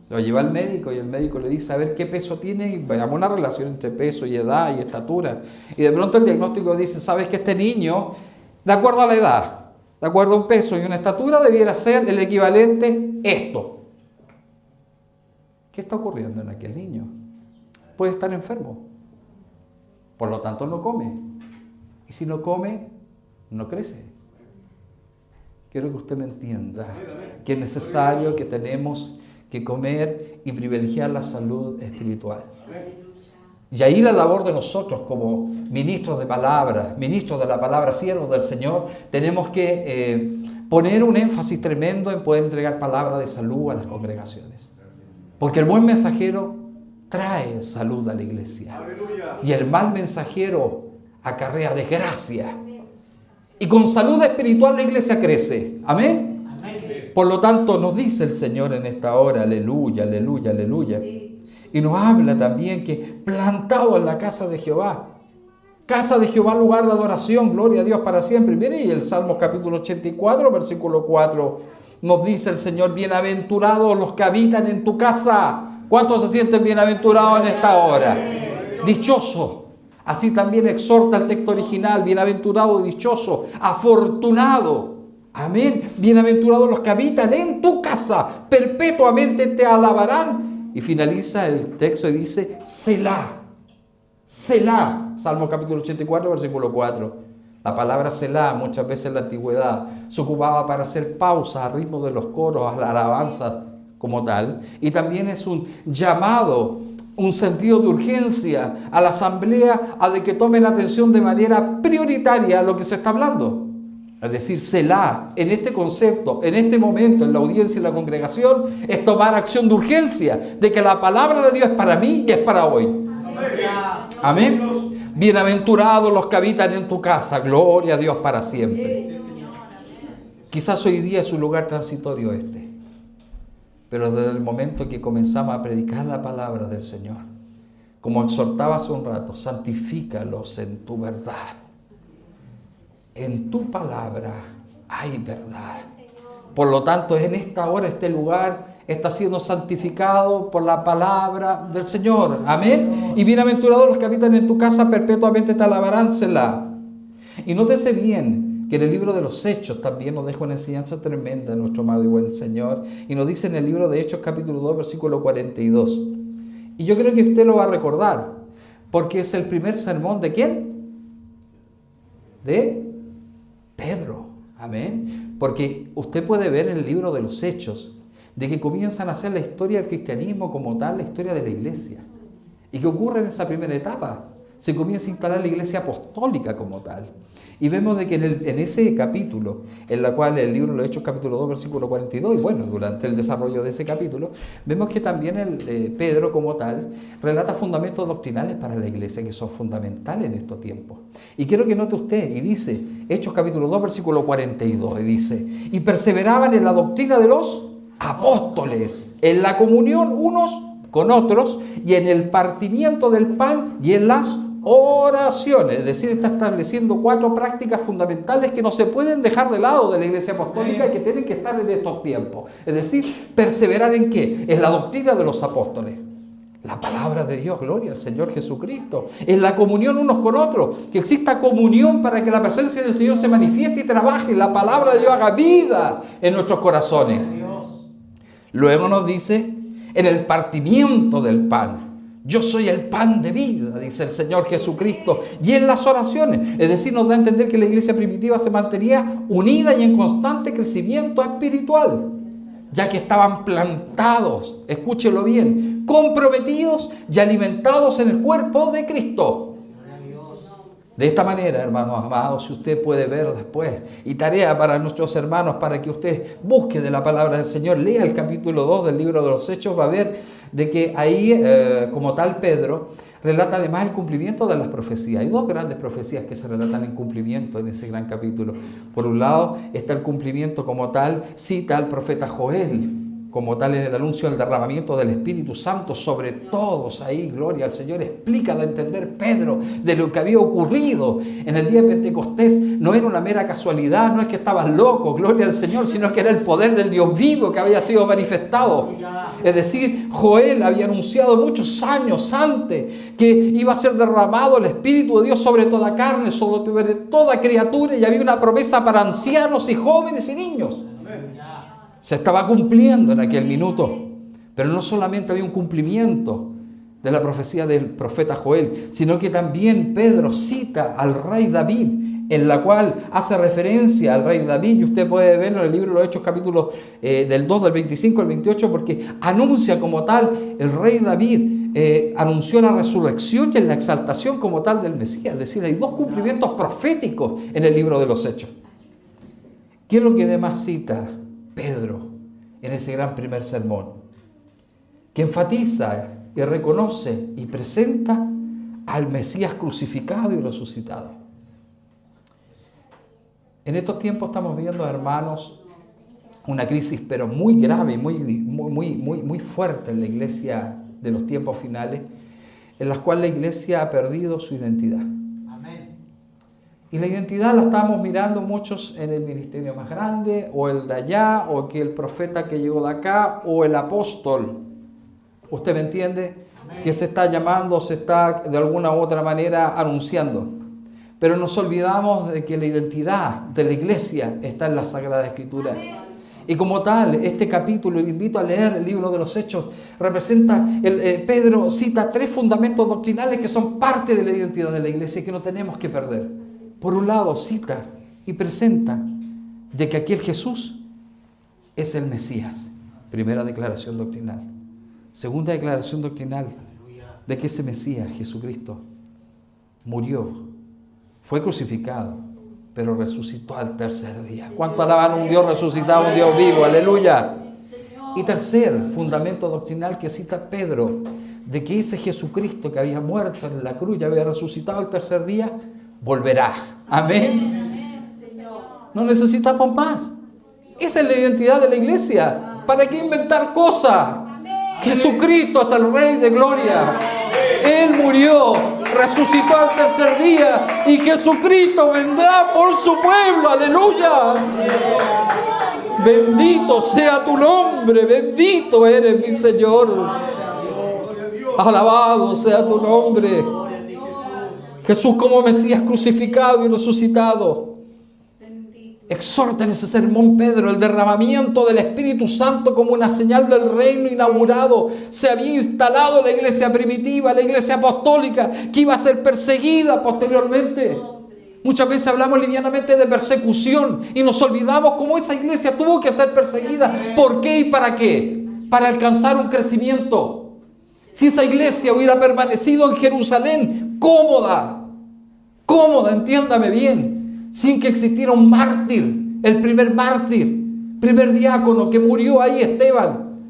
Lo lleva al médico y el médico le dice a ver qué peso tiene y veamos una relación entre peso y edad y estatura. Y de pronto el diagnóstico dice, sabes que este niño, de acuerdo a la edad, de acuerdo a un peso y una estatura, debiera ser el equivalente esto. ¿Qué está ocurriendo en aquel niño? Puede estar enfermo. Por lo tanto, no come. Y si no come, no crece. Quiero que usted me entienda que es necesario que tenemos que comer y privilegiar la salud espiritual. Y ahí la labor de nosotros como ministros de palabra, ministros de la palabra, siervos del Señor, tenemos que poner un énfasis tremendo en poder entregar palabra de salud a las congregaciones. Porque el buen mensajero trae salud a la iglesia. Y el mal mensajero acarrea desgracia. Y con salud espiritual la iglesia crece. ¿Amén? Por lo tanto, nos dice el Señor en esta hora, aleluya, aleluya, aleluya. Y nos habla también que plantado en la casa de Jehová. Casa de Jehová, lugar de adoración, gloria a Dios para siempre. Mire, y el Salmo capítulo 84, versículo 4, nos dice el Señor, bienaventurados los que habitan en tu casa. ¿Cuántos se sienten bienaventurados en esta hora? Dichoso. Así también exhorta el texto original, bienaventurado, dichoso, afortunado. Amén. Bienaventurados los que habitan en tu casa, perpetuamente te alabarán. Y finaliza el texto y dice, Selah. Selah, Salmo capítulo 84, versículo 4. La palabra Selah muchas veces en la antigüedad se ocupaba para hacer pausas al ritmo de los coros, a la alabanza como tal. Y también es un llamado, un sentido de urgencia a la asamblea a de que tomen atención de manera prioritaria a lo que se está hablando. Es decir, Selah, en este concepto, en este momento, en la audiencia y la congregación, es tomar acción de urgencia, de que la palabra de Dios es para mí y es para hoy. Amén. Bienaventurados los que habitan en tu casa, gloria a Dios para siempre. Quizás hoy día es un lugar transitorio este, pero desde el momento que comenzamos a predicar la palabra del Señor, como exhortaba hace un rato, santifícalos en tu verdad. En tu palabra hay verdad. Por lo tanto, en esta hora, este lugar está siendo santificado por la palabra del Señor. Amén. Y bienaventurados los que habitan en tu casa, perpetuamente te alabarán, Selah. Y nótese bien que en el libro de los Hechos también nos deja una enseñanza tremenda nuestro amado y buen Señor. Y nos dice en el libro de Hechos capítulo 2, versículo 42. Y yo creo que usted lo va a recordar, porque es el primer sermón ¿de quién? De Pedro. Amén. Porque usted puede ver en el libro de los Hechos de que comienzan a hacer la historia del cristianismo como tal, la historia de la iglesia. ¿Y qué ocurre en esa primera etapa? Se comienza a instalar la iglesia apostólica como tal. Y vemos de que en ese capítulo, en la cual el libro de los Hechos capítulo 2, versículo 42, y bueno, durante el desarrollo de ese capítulo, vemos que también Pedro como tal relata fundamentos doctrinales para la iglesia que son fundamentales en estos tiempos. Y quiero que note usted, y dice, Hechos capítulo 2, versículo 42, y dice, y perseveraban en la doctrina de los apóstoles, en la comunión unos con otros, y en el partimiento del pan y en las oraciones. Es decir, está estableciendo 4 prácticas fundamentales que no se pueden dejar de lado de la iglesia apostólica y que tienen que estar en estos tiempos. Es decir, perseverar ¿en qué? En la doctrina de los apóstoles. La palabra de Dios, gloria al Señor Jesucristo. En la comunión unos con otros, que exista comunión para que la presencia del Señor se manifieste y trabaje, la palabra de Dios haga vida en nuestros corazones. Luego nos dice, en el partimiento del pan. Yo soy el pan de vida, dice el Señor Jesucristo. Y en las oraciones, es decir, nos da a entender que la iglesia primitiva se mantenía unida y en constante crecimiento espiritual, ya que estaban plantados, escúchelo bien, comprometidos y alimentados en el cuerpo de Cristo. De esta manera, hermanos amados, si usted puede ver después, y tarea para nuestros hermanos, para que usted busque de la palabra del Señor, lea el capítulo 2 del libro de los Hechos, va a ver de que ahí, como tal, Pedro relata además el cumplimiento de las profecías. Hay 2 grandes profecías que se relatan en cumplimiento en ese gran capítulo. Por un lado está el cumplimiento como tal, cita al profeta Joel, como tal en el anuncio del derramamiento del Espíritu Santo sobre todos. Ahí, gloria al Señor, explica de entender Pedro de lo que había ocurrido en el día de Pentecostés. No era una mera casualidad, no es que estabas loco, gloria al Señor, sino que era el poder del Dios vivo que había sido manifestado. Es decir, Joel había anunciado muchos años antes que iba a ser derramado el Espíritu de Dios sobre toda carne, sobre toda criatura, y había una promesa para ancianos y jóvenes y niños. Se estaba cumpliendo en aquel minuto, pero no solamente había un cumplimiento de la profecía del profeta Joel, sino que también Pedro cita al rey David, en la cual hace referencia al rey David, y usted puede verlo en el libro de los Hechos capítulos del 2, del 25 al 28, porque anuncia como tal, el rey David anunció la resurrección y la exaltación como tal del Mesías. Es decir, hay 2 cumplimientos proféticos en el libro de los Hechos. ¿Qué es lo que además cita Pedro en ese gran primer sermón? Que enfatiza y reconoce y presenta al Mesías crucificado y resucitado. En estos tiempos estamos viendo, hermanos, una crisis pero muy grave, muy fuerte en la iglesia de los tiempos finales, en las cuales la iglesia ha perdido su identidad. Amén. Y la identidad la estamos mirando muchos en el ministerio más grande, o el de allá, o que el profeta que llegó de acá, o el apóstol. ¿Usted me entiende? Amén. Que se está llamando, se está de alguna u otra manera anunciando. Pero nos olvidamos de que la identidad de la iglesia está en la Sagrada Escritura. Amén. Y como tal, este capítulo, le invito a leer el libro de los Hechos, representa, Pedro cita 3 fundamentos doctrinales que son parte de la identidad de la iglesia y que no tenemos que perder. Por un lado, cita y presenta de que aquel Jesús es el Mesías. Primera declaración doctrinal. Segunda declaración doctrinal, de que ese Mesías, Jesucristo, murió, fue crucificado, pero resucitó al tercer día. ¿Cuánto alaban a un Dios resucitado, un Dios vivo? ¡Aleluya! Y tercer fundamento doctrinal que cita Pedro, de que ese Jesucristo que había muerto en la cruz y había resucitado al tercer día, volverá. Amén. No necesitamos más. Esa es la identidad de la iglesia. ¿Para qué inventar cosas? Jesucristo es el Rey de Gloria. Él murió, resucitó al tercer día y Jesucristo vendrá por su pueblo. ¡Aleluya! Bendito sea tu nombre, bendito eres mi Señor. Alabado sea tu nombre. Jesús como Mesías crucificado y resucitado. Exhorta en ese sermón Pedro el derramamiento del Espíritu Santo como una señal del reino inaugurado. Se había instalado la iglesia primitiva, la iglesia apostólica, que iba a ser perseguida posteriormente. Muchas veces hablamos livianamente de persecución y nos olvidamos cómo esa iglesia tuvo que ser perseguida. ¿Por qué y para qué? Para alcanzar un crecimiento. Si esa iglesia hubiera permanecido en Jerusalén, cómoda, entiéndame bien, sin que existiera un mártir, el primer diácono que murió ahí, Esteban,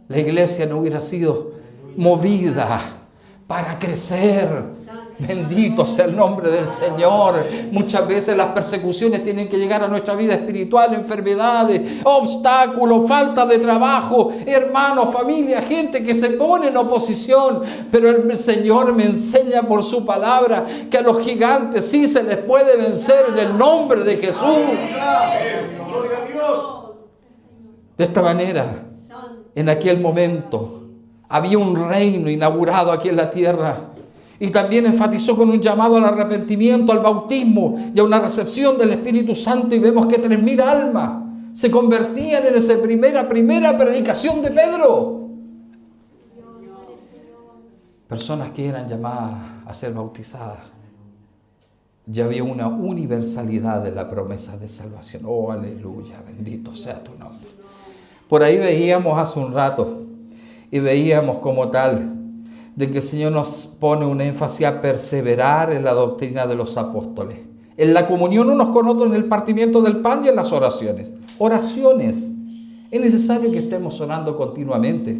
la iglesia no hubiera sido movida para crecer. Bendito sea el nombre del Señor. Muchas veces las persecuciones tienen que llegar a nuestra vida espiritual, enfermedades, obstáculos, falta de trabajo, hermanos, familia, gente que se pone en oposición. Pero el Señor me enseña por su palabra que a los gigantes sí se les puede vencer en el nombre de Jesús. Gloria a Dios. De esta manera, en aquel momento, había un reino inaugurado aquí en la tierra. Y también enfatizó con un llamado al arrepentimiento, al bautismo y a una recepción del Espíritu Santo. Y vemos que 3.000 almas se convertían en esa primera predicación de Pedro. Personas que eran llamadas a ser bautizadas. Ya había una universalidad de la promesa de salvación. Oh, aleluya, bendito sea tu nombre. Por ahí veíamos hace un rato y veíamos como tal de que el Señor nos pone un énfasis a perseverar en la doctrina de los apóstoles, en la comunión unos con otros, en el partimiento del pan y en las oraciones. Oraciones. Es necesario que estemos orando continuamente.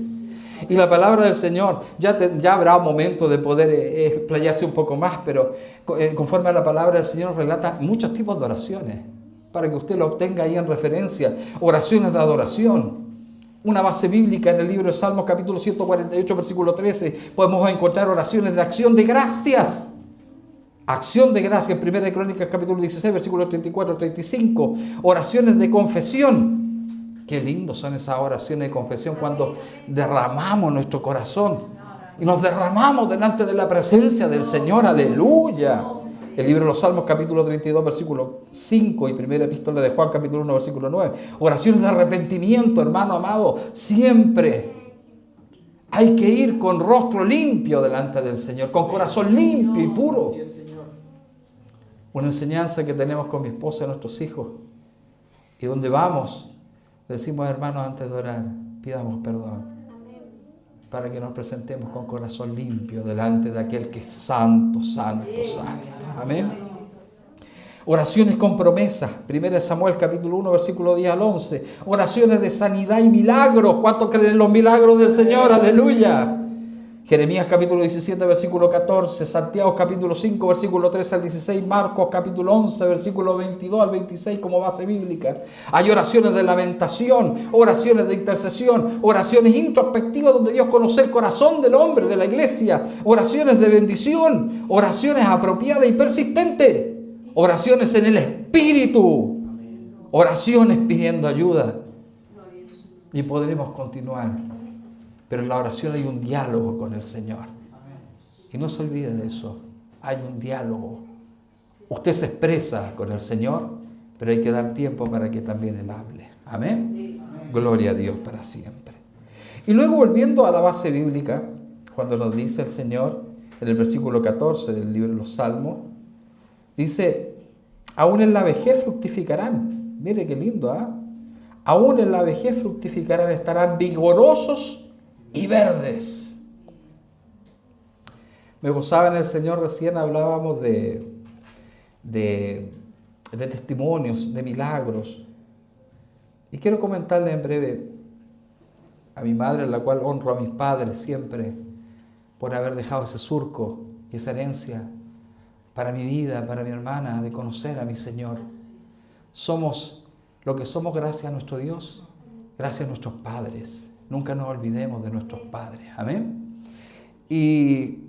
Y la palabra del Señor, ya habrá un momento de poder explayarse un poco más, pero conforme a la palabra del Señor relata muchos tipos de oraciones, para que usted lo obtenga ahí en referencia. Oraciones de adoración. Una base bíblica en el libro de Salmos, capítulo 148, versículo 13, podemos encontrar oraciones de acción de gracias. Acción de gracias en 1 Crónicas, capítulo 16, versículo 34, 35. Oraciones de confesión. Qué lindos son esas oraciones de confesión cuando derramamos nuestro corazón y nos derramamos delante de la presencia del Señor. Aleluya. El libro de los Salmos, capítulo 32, versículo 5 y primera epístola de Juan, capítulo 1, versículo 9. Oraciones de arrepentimiento, hermano amado. Siempre hay que ir con rostro limpio delante del Señor, con corazón limpio y puro. Una enseñanza que tenemos con mi esposa y nuestros hijos. Y donde vamos, decimos, hermanos, antes de orar, pidamos perdón. Para que nos presentemos con corazón limpio delante de aquel que es santo, santo, santo. Amén. Oraciones con promesa. 1 Samuel capítulo 1, versículo 10 al 11. Oraciones de sanidad y milagros. ¿Cuántos creen en los milagros del Señor? Aleluya. Jeremías capítulo 17, versículo 14, Santiago capítulo 5, versículo 13 al 16, Marcos capítulo 11, versículo 22 al 26 como base bíblica. Hay oraciones de lamentación, oraciones de intercesión, oraciones introspectivas donde Dios conoce el corazón del hombre, de la iglesia, oraciones de bendición, oraciones apropiadas y persistentes, oraciones en el Espíritu, oraciones pidiendo ayuda. Y podremos continuar. Pero en la oración hay un diálogo con el Señor. Y no se olvide de eso. Hay un diálogo. Usted se expresa con el Señor, pero hay que dar tiempo para que también Él hable. Amén. Gloria a Dios para siempre. Y luego volviendo a la base bíblica, cuando nos dice el Señor, en el versículo 14 del libro de los Salmos, dice, aún en la vejez fructificarán. Mire qué lindo, ¿ah? Aún en la vejez fructificarán, estarán vigorosos y verdes. Me gozaba en el Señor, recién hablábamos de testimonios, de milagros. Y quiero comentarles en breve a mi madre, en la cual honro a mis padres siempre por haber dejado ese surco y esa herencia para mi vida, para mi hermana, de conocer a mi Señor. Somos lo que somos gracias a nuestro Dios, gracias a nuestros padres. Nunca nos olvidemos de nuestros padres. Amén. Y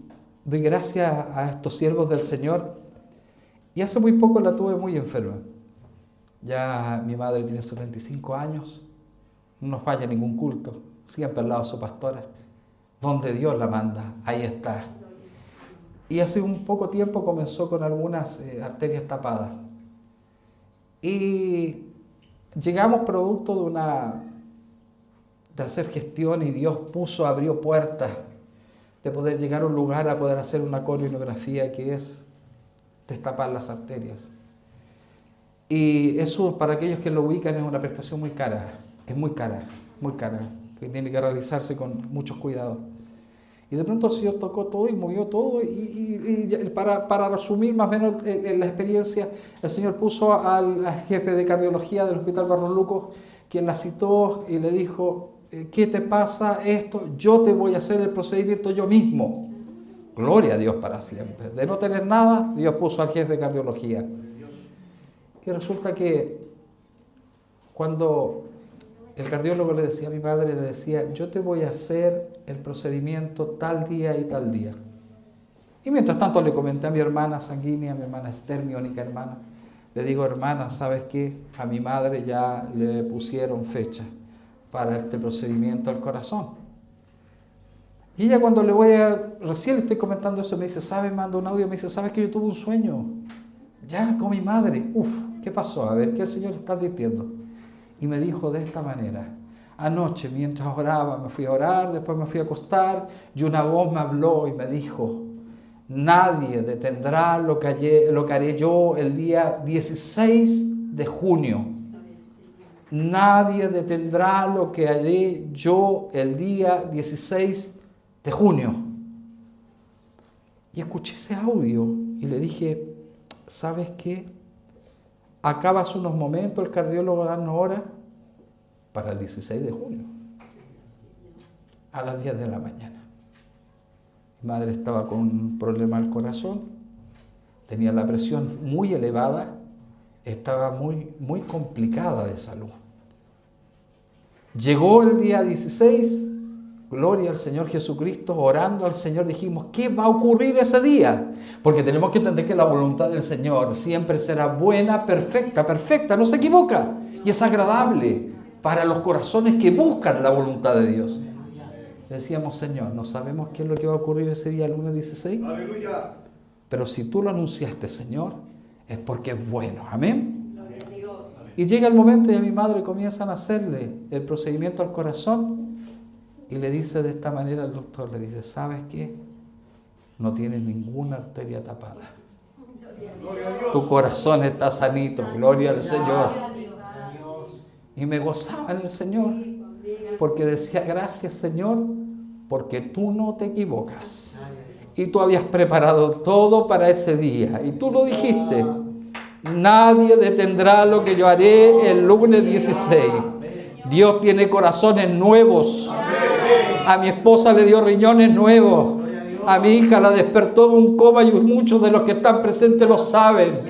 doy gracias a estos siervos del Señor. Y hace muy poco la tuve muy enferma. Ya mi madre tiene 75 años. No falla ningún culto. Siempre al lado de su pastora. Donde Dios la manda, ahí está. Y hace un poco tiempo comenzó con algunas arterias tapadas. Y llegamos producto de hacer gestión, y Dios abrió puertas de poder llegar a un lugar a poder hacer una coronografía, que es destapar las arterias. Y eso, para aquellos que lo ubican, es una prestación muy cara, es muy cara, que tiene que realizarse con muchos cuidados. Y de pronto el Señor tocó todo y movió todo, y para resumir más o menos la experiencia, el Señor puso al jefe de cardiología del Hospital Barros Luco, quien la citó y le dijo, ¿qué te pasa esto? Yo te voy a hacer el procedimiento yo mismo. Gloria a Dios para siempre. De no tener nada, Dios puso al jefe de cardiología. Y resulta que cuando el cardiólogo le decía a mi madre, le decía, yo te voy a hacer el procedimiento tal día y tal día. Y mientras tanto le comenté a mi hermana sanguínea, a mi hermana Esther, mi única hermana, le digo, hermana, ¿sabes qué? A mi madre ya le pusieron fecha para este procedimiento al corazón. Y ella, cuando recién le estoy comentando eso, me dice, ¿sabes? Manda un audio, me dice, ¿sabes que yo tuve un sueño? Ya, con mi madre. ¿Qué pasó? A ver, ¿qué el Señor está advirtiendo? Y me dijo de esta manera, anoche mientras oraba, me fui a orar, después me fui a acostar, y una voz me habló y me dijo, nadie detendrá lo que haré yo el día 16 de junio. Nadie detendrá lo que haré yo el día 16 de junio. Y escuché ese audio y le dije, ¿sabes qué? Acaba hace unos momentos el cardiólogo dando hora para el 16 de junio, a las 10 de la mañana. Mi madre estaba con un problema al corazón, tenía la presión muy elevada, estaba muy complicada de salud. Llegó el día 16, gloria al Señor Jesucristo, orando al Señor, dijimos, ¿qué va a ocurrir ese día? Porque tenemos que entender que la voluntad del Señor siempre será buena, perfecta, no se equivoca, y es agradable para los corazones que buscan la voluntad de Dios. Decíamos, Señor, no sabemos qué es lo que va a ocurrir ese día, el lunes 16. Aleluya. Pero si tú lo anunciaste, Señor, es porque es bueno. Amén. Y llega el momento y a mi madre comienzan a hacerle el procedimiento al corazón y le dice de esta manera al doctor, le dice, ¿sabes qué? No tienes ninguna arteria tapada. Tu corazón está sanito, gloria al Señor. Y me gozaba en el Señor, porque decía, gracias Señor, porque tú no te equivocas. Y tú habías preparado todo para ese día. Y tú lo dijiste, nadie detendrá lo que yo haré el lunes 16. Dios tiene corazones nuevos. A mi esposa le dio riñones nuevos. A mi hija la despertó de un coma y muchos de los que están presentes lo saben.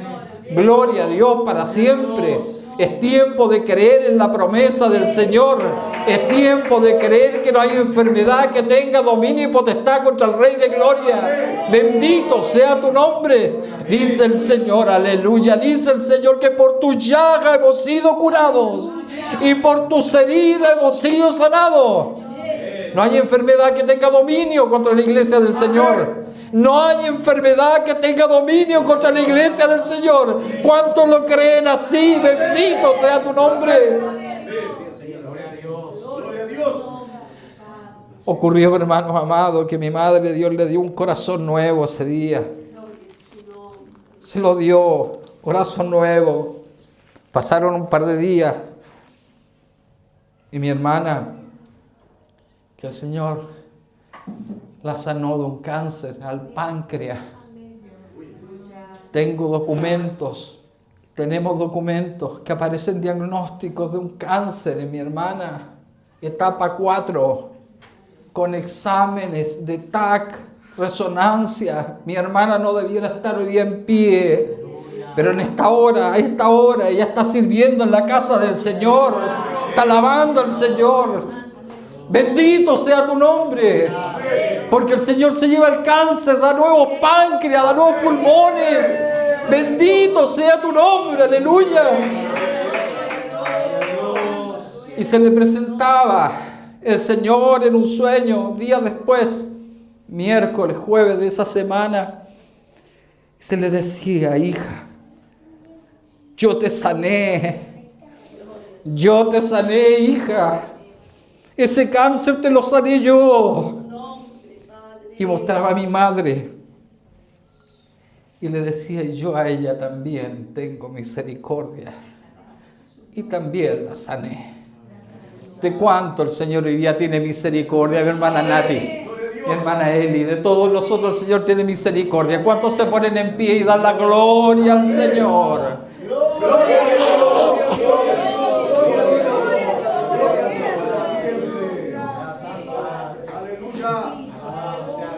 Gloria a Dios para siempre. Es tiempo de creer en la promesa del Señor. Es tiempo de creer que no hay enfermedad que tenga dominio y potestad contra el Rey de Gloria. Bendito sea tu nombre. Dice el Señor, aleluya. Dice el Señor que por tu llaga hemos sido curados y por tus heridas hemos sido sanados. No hay enfermedad que tenga dominio contra la iglesia del Señor. No hay enfermedad que tenga dominio contra la iglesia del Señor. ¿Cuántos lo creen así? Bendito sea tu nombre. Ocurrió, hermanos amados, que mi madre, Dios le dio un corazón nuevo ese día. Se lo dio, corazón nuevo. Pasaron un par de días y mi hermana, que el Señor la sanó de un cáncer al páncreas. Tenemos documentos que aparecen diagnósticos de un cáncer en mi hermana, etapa 4, con exámenes de TAC, resonancia. Mi hermana no debiera estar hoy día en pie, pero a esta hora, ella está sirviendo en la casa del Señor, está alabando al Señor. Bendito sea tu nombre, porque el Señor se lleva el cáncer, da nuevos páncreas, da nuevos pulmones. Bendito sea tu nombre, aleluya. Y se le presentaba el Señor en un sueño, días después, miércoles, jueves de esa semana, se le decía: hija, yo te sané, hija. Ese cáncer te lo sané yo. Y mostraba a mi madre. Y le decía: yo a ella también tengo misericordia. Y también la sané. ¿De cuánto el Señor hoy día tiene misericordia? Mi hermana Nati, mi hermana Eli, de todos nosotros el Señor tiene misericordia. ¿Cuántos se ponen en pie y dan la gloria al Señor? ¡Gloria a Dios!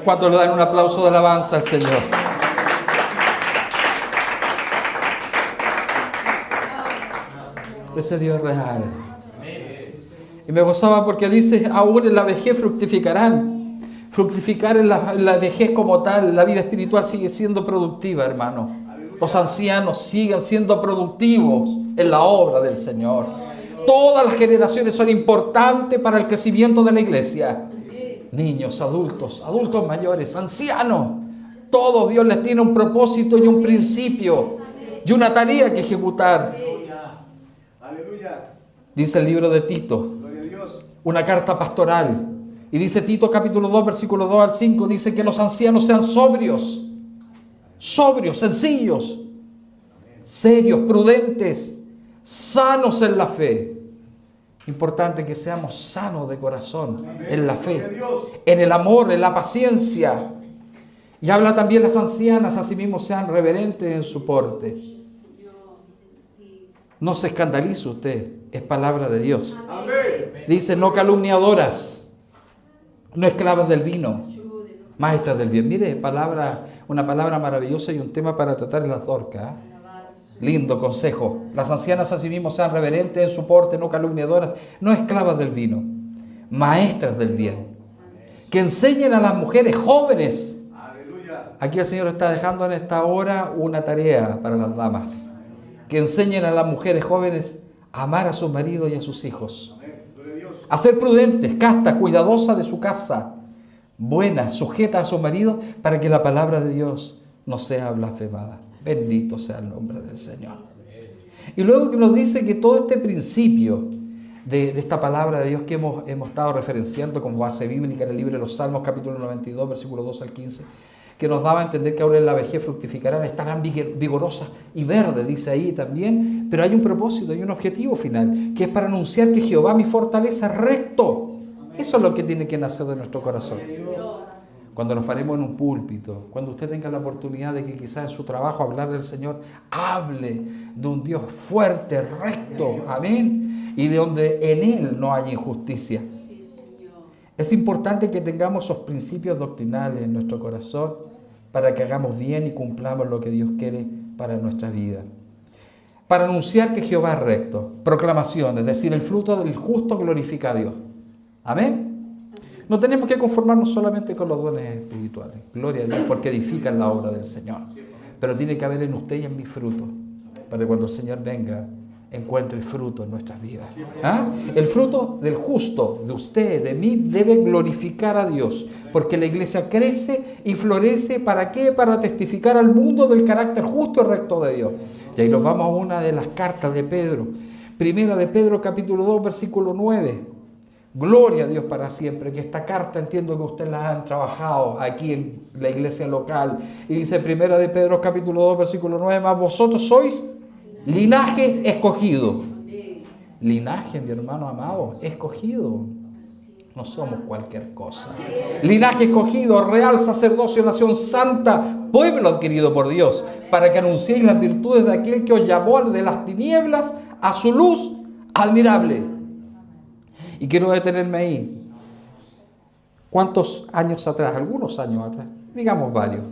¿Cuántos le dan un aplauso de alabanza al Señor? Ese Dios es real. Y me gozaba porque dice: aún en la vejez fructificarán. Fructificar en la vejez como tal, la vida espiritual sigue siendo productiva, hermano. Los ancianos siguen siendo productivos en la obra del Señor. Todas las generaciones son importantes para el crecimiento de la iglesia. Niños, adultos mayores, ancianos. Todos Dios les tiene un propósito y un principio y una tarea que ejecutar. Dice el libro de Tito, una carta pastoral. Y dice Tito capítulo 2, versículo 2 al 5, dice que los ancianos sean sobrios, sencillos, serios, prudentes, sanos en la fe. Importante que seamos sanos de corazón, en la fe, en el amor, en la paciencia. Y habla también las ancianas, asimismo sean reverentes en su porte. No se escandalice usted, es palabra de Dios. Dice: no calumniadoras, no esclavas del vino, maestras del bien. Mire, una palabra maravillosa y un tema para tratar en las Dorcas. Lindo consejo. Las ancianas asimismo sean reverentes en su porte, no calumniadoras, no esclavas del vino, maestras del bien, que enseñen a las mujeres jóvenes. Aquí el Señor está dejando en esta hora una tarea para las damas, que enseñen a las mujeres jóvenes a amar a sus maridos y a sus hijos, a ser prudentes, castas, cuidadosas de su casa, buenas, sujetas a su marido, para que la palabra de Dios no sea blasfemada. Bendito sea el nombre del Señor. Y luego que nos dice que todo este principio de esta palabra de Dios que hemos estado referenciando como base bíblica en el libro de los Salmos, capítulo 92, versículo 2 al 15, que nos daba a entender que ahora en la vejez fructificarán, estarán vigorosas y verdes, dice ahí también, pero hay un propósito, hay un objetivo final, que es para anunciar que Jehová mi fortaleza es recto. Eso es lo que tiene que nacer de nuestro corazón. Cuando nos paremos en un púlpito, cuando usted tenga la oportunidad de que quizás en su trabajo hablar del Señor, hable de un Dios fuerte, recto, amén, y de donde en Él no hay injusticia. Es importante que tengamos esos principios doctrinales en nuestro corazón para que hagamos bien y cumplamos lo que Dios quiere para nuestra vida. Para anunciar que Jehová es recto. Proclamación, es decir, el fruto del justo glorifica a Dios. Amén. No tenemos que conformarnos solamente con los dones espirituales. Gloria a Dios, porque edifican la obra del Señor. Pero tiene que haber en usted y en mi fruto, para que cuando el Señor venga, encuentre el fruto en nuestras vidas. ¿Ah? El fruto del justo, de usted, de mí, debe glorificar a Dios, porque la iglesia crece y florece. ¿Para qué? Para testificar al mundo del carácter justo y recto de Dios. Y ahí nos vamos a una de las cartas de Pedro. Primera de Pedro, capítulo 2, versículo 9. Gloria a Dios para siempre, que esta carta entiendo que ustedes la han trabajado aquí en la iglesia local. Y dice Primera de Pedro, capítulo 2, versículo 9, más vosotros sois linaje escogido. Linaje, mi hermano amado, escogido. No somos cualquier cosa. Linaje escogido, real sacerdocio, nación santa, pueblo adquirido por Dios, para que anunciéis las virtudes de aquel que os llamó de las tinieblas a su luz admirable. Y quiero detenerme ahí. ¿Cuántos años atrás? Algunos años atrás, digamos varios.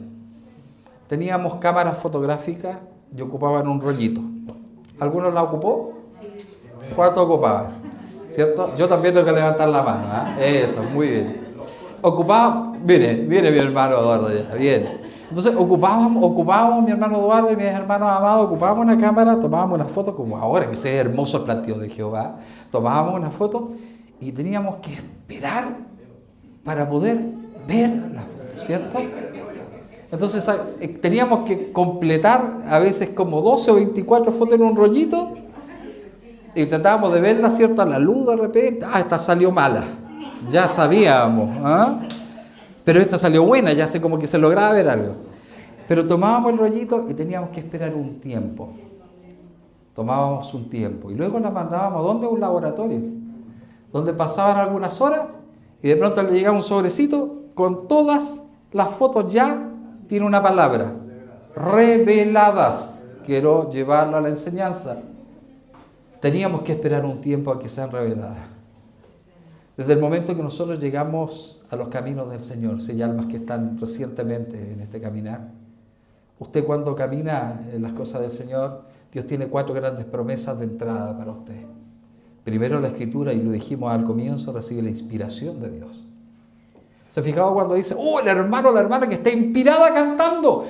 Teníamos cámaras fotográficas y ocupaban un rollito. ¿Alguno la ocupó? ¿Cuánto ocupaban? ¿Cierto? Yo también tengo que levantar la mano. Eso, muy bien. Ocupábamos, viene mi hermano Eduardo ya, bien. Entonces ocupábamos mi hermano Eduardo y mis hermanos amados, ocupábamos una cámara, tomábamos una foto, como ahora que se ve hermoso el plantío de Jehová, tomábamos una foto y teníamos que esperar para poder ver la foto, ¿cierto? Entonces teníamos que completar a veces como 12 o 24 fotos en un rollito y tratábamos de verla, ¿cierto? A la luz de repente, esta salió mala, ya sabíamos, pero esta salió buena, ya sé como que se lograba ver algo. Pero tomábamos el rollito y teníamos que esperar un tiempo. Tomábamos un tiempo y luego la mandábamos, ¿dónde? A un laboratorio, donde pasaban algunas horas y de pronto le llegaba un sobrecito con todas las fotos ya, tiene una palabra, reveladas. Quiero llevarlo a la enseñanza. Teníamos que esperar un tiempo a que sean reveladas. Desde el momento que nosotros llegamos a los caminos del Señor, si hay almas que están recientemente en este caminar, usted cuando camina en las cosas del Señor, Dios tiene 4 grandes promesas de entrada para usted. Primero la Escritura, y lo dijimos al comienzo, recibe la inspiración de Dios. ¿Se ha fijado cuando dice, el hermano o la hermana que está inspirada cantando?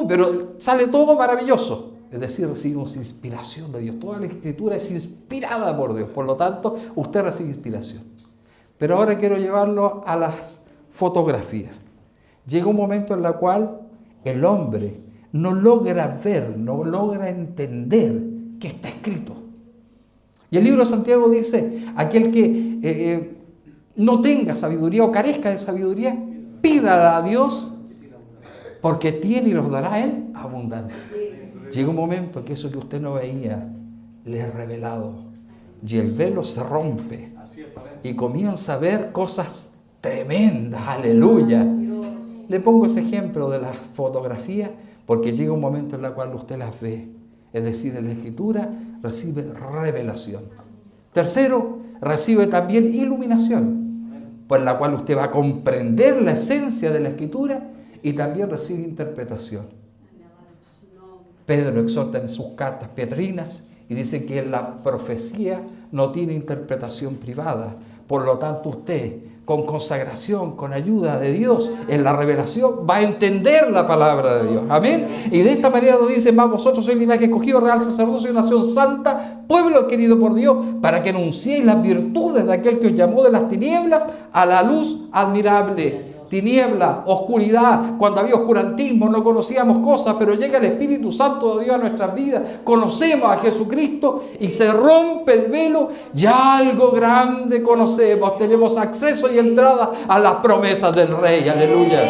Pero sale todo maravilloso. Es decir, recibimos inspiración de Dios. Toda la Escritura es inspirada por Dios. Por lo tanto, usted recibe inspiración. Pero ahora quiero llevarlo a las fotografías. Llega un momento en el cual el hombre no logra ver, no logra entender qué está escrito. Y el libro de Santiago dice, aquel que no tenga sabiduría o carezca de sabiduría, pídala a Dios, porque tiene y nos dará en abundancia. Llega un momento que eso que usted no veía le es revelado y el velo se rompe y comienza a ver cosas tremendas, aleluya. Le pongo ese ejemplo de las fotografías porque llega un momento en el cual usted las ve, es decir, en la Escritura recibe revelación. Tercero, recibe también iluminación, por la cual usted va a comprender la esencia de la Escritura y también recibe interpretación. Pedro exhorta en sus cartas petrinas y dice que la profecía no tiene interpretación privada. Por lo tanto, usted, con consagración, con ayuda de Dios, en la revelación, va a entender la palabra de Dios. Amén. Y de esta manera nos dice, más vosotros sois linaje escogido, real sacerdocio y nación santa, pueblo querido por Dios, para que anunciéis las virtudes de aquel que os llamó de las tinieblas a la luz admirable. Tiniebla, oscuridad, cuando había oscurantismo, no conocíamos cosas, pero llega el Espíritu Santo de Dios a nuestras vidas, conocemos a Jesucristo y se rompe el velo, ya algo grande conocemos, tenemos acceso y entrada a las promesas del Rey, aleluya.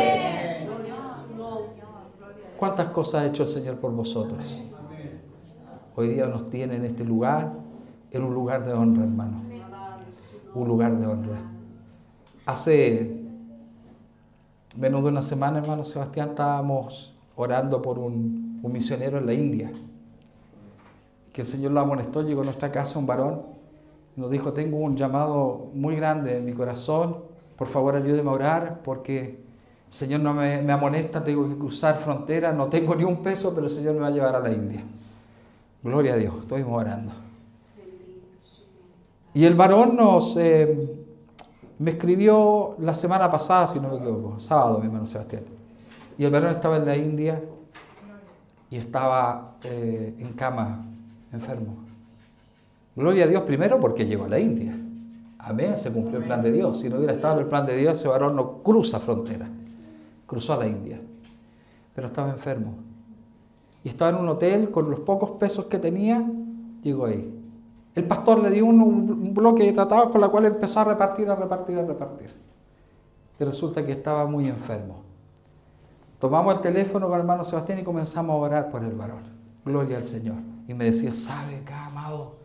¿Cuántas cosas ha hecho el Señor por vosotros? Hoy día nos tiene en este lugar, en un lugar de honra, hermano, un lugar de honra. Hace menos de una semana, hermano Sebastián, estábamos orando por un misionero en la India, que el Señor lo amonestó. Llegó a nuestra casa un varón, nos dijo, tengo un llamado muy grande en mi corazón por favor ayúdeme a orar porque el Señor no me amonesta, tengo que cruzar frontera, no tengo ni un peso, pero el Señor me va a llevar a la India. Gloria a Dios, estuvimos orando. Y el varón me escribió la semana pasada, si no me equivoco, sábado, mi hermano Sebastián. Y el varón estaba en la India y estaba en cama, enfermo. Gloria a Dios primero porque llegó a la India. Amén, se cumplió el plan de Dios. Si no hubiera estado en el plan de Dios, ese varón no cruza frontera. Cruzó a la India. Pero estaba enfermo. Y estaba en un hotel con los pocos pesos que tenía, llegó ahí. El pastor le dio un bloque de tratados con la cual empezó a repartir. Y resulta que estaba muy enfermo. Tomamos el teléfono con el hermano Sebastián y comenzamos a orar por el varón. Gloria al Señor. Y me decía, ¿sabe acá, amado?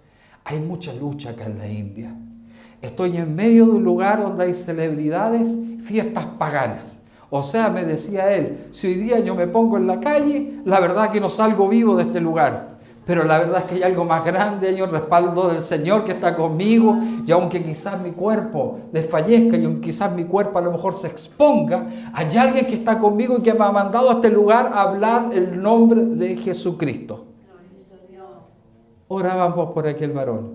Hay mucha lucha acá en la India. Estoy en medio de un lugar donde hay celebridades, fiestas paganas. O sea, me decía él, si hoy día yo me pongo en la calle, la verdad que no salgo vivo de este lugar. Pero la verdad es que hay algo más grande, hay un respaldo del Señor que está conmigo. Y aunque quizás mi cuerpo desfallezca y aunque quizás mi cuerpo a lo mejor se exponga, hay alguien que está conmigo y que me ha mandado a este lugar a hablar el nombre de Jesucristo. Orábamos por aquel varón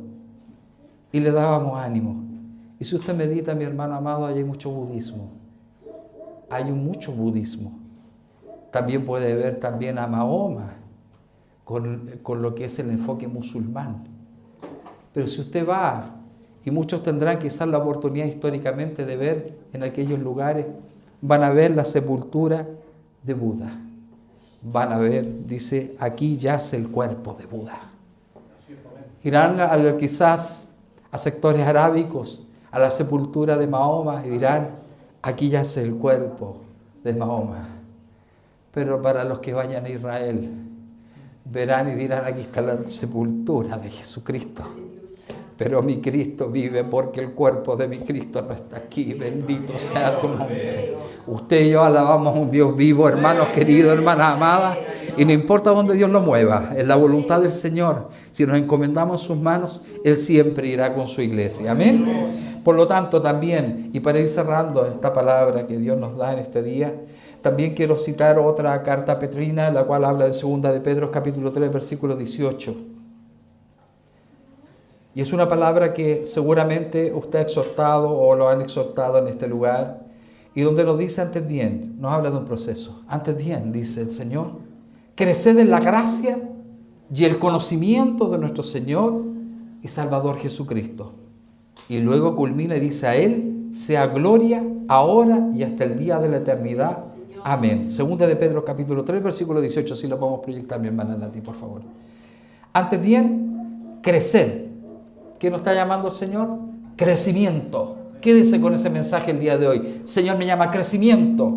y le dábamos ánimo. Y si usted medita, mi hermano amado, hay mucho budismo. Hay mucho budismo. También puede ver también a Mahoma con lo que es el enfoque musulmán. Pero si usted va, y muchos tendrán quizás la oportunidad históricamente de ver en aquellos lugares, van a ver la sepultura de Buda. Van a ver, dice, aquí yace el cuerpo de Buda. Irán quizás a sectores arábicos, a la sepultura de Mahoma y dirán, aquí yace el cuerpo de Mahoma. Pero para los que vayan a Israel, verán y dirán, aquí está la sepultura de Jesucristo. Pero mi Cristo vive porque el cuerpo de mi Cristo no está aquí. Bendito sea tu nombre. Usted y yo alabamos a un Dios vivo, hermanos queridos, hermanas amadas. Y no importa dónde Dios lo mueva, es la voluntad del Señor. Si nos encomendamos en sus manos, Él siempre irá con su iglesia. Amén. Por lo tanto, también, y para ir cerrando esta palabra que Dios nos da en este día, también quiero citar otra carta petrina, la cual habla de 2 de Pedro, capítulo 3, versículo 18. Y es una palabra que seguramente usted ha exhortado o lo han exhortado en este lugar, y donde nos dice antes bien, nos habla de un proceso. Antes bien, dice el Señor, creced en la gracia y el conocimiento de nuestro Señor y Salvador Jesucristo. Y luego culmina y dice, a Él sea gloria ahora y hasta el día de la eternidad. Amén. 2 de Pedro capítulo 3, versículo 18, si lo podemos proyectar, mi hermana Nati, por favor. Antes bien, creced. ¿Qué nos está llamando el Señor? Crecimiento. Quédese con ese mensaje el día de hoy. El Señor me llama crecimiento.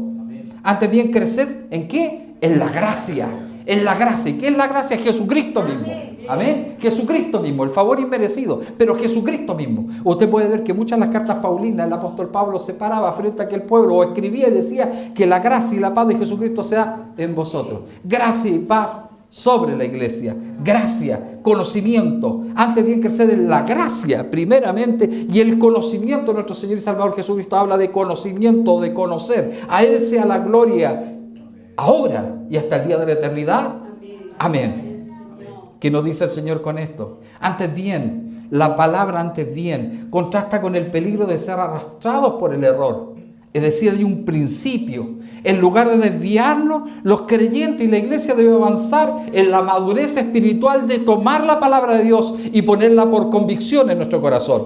Antes bien, creced, ¿en qué? En la gracia. En la gracia. ¿Y qué es la gracia? Jesucristo mismo. Amén. Jesucristo mismo, el favor inmerecido, pero Jesucristo mismo. Usted puede ver que muchas de las cartas paulinas, el apóstol Pablo se paraba frente a aquel pueblo o escribía y decía que la gracia y la paz de Jesucristo sea en vosotros. Gracia y paz sobre la iglesia. Gracia, conocimiento. Antes bien crecer en la gracia primeramente y el conocimiento de nuestro Señor y Salvador Jesucristo. Habla de conocimiento, de conocer. A Él sea la gloria ahora y hasta el día de la eternidad. Amén. ¿Qué nos dice el Señor con esto? Antes bien, la palabra antes bien contrasta con el peligro de ser arrastrados por el error. Es decir, hay un principio. En lugar de desviarnos, los creyentes y la iglesia deben avanzar en la madurez espiritual de tomar la palabra de Dios y ponerla por convicción en nuestro corazón.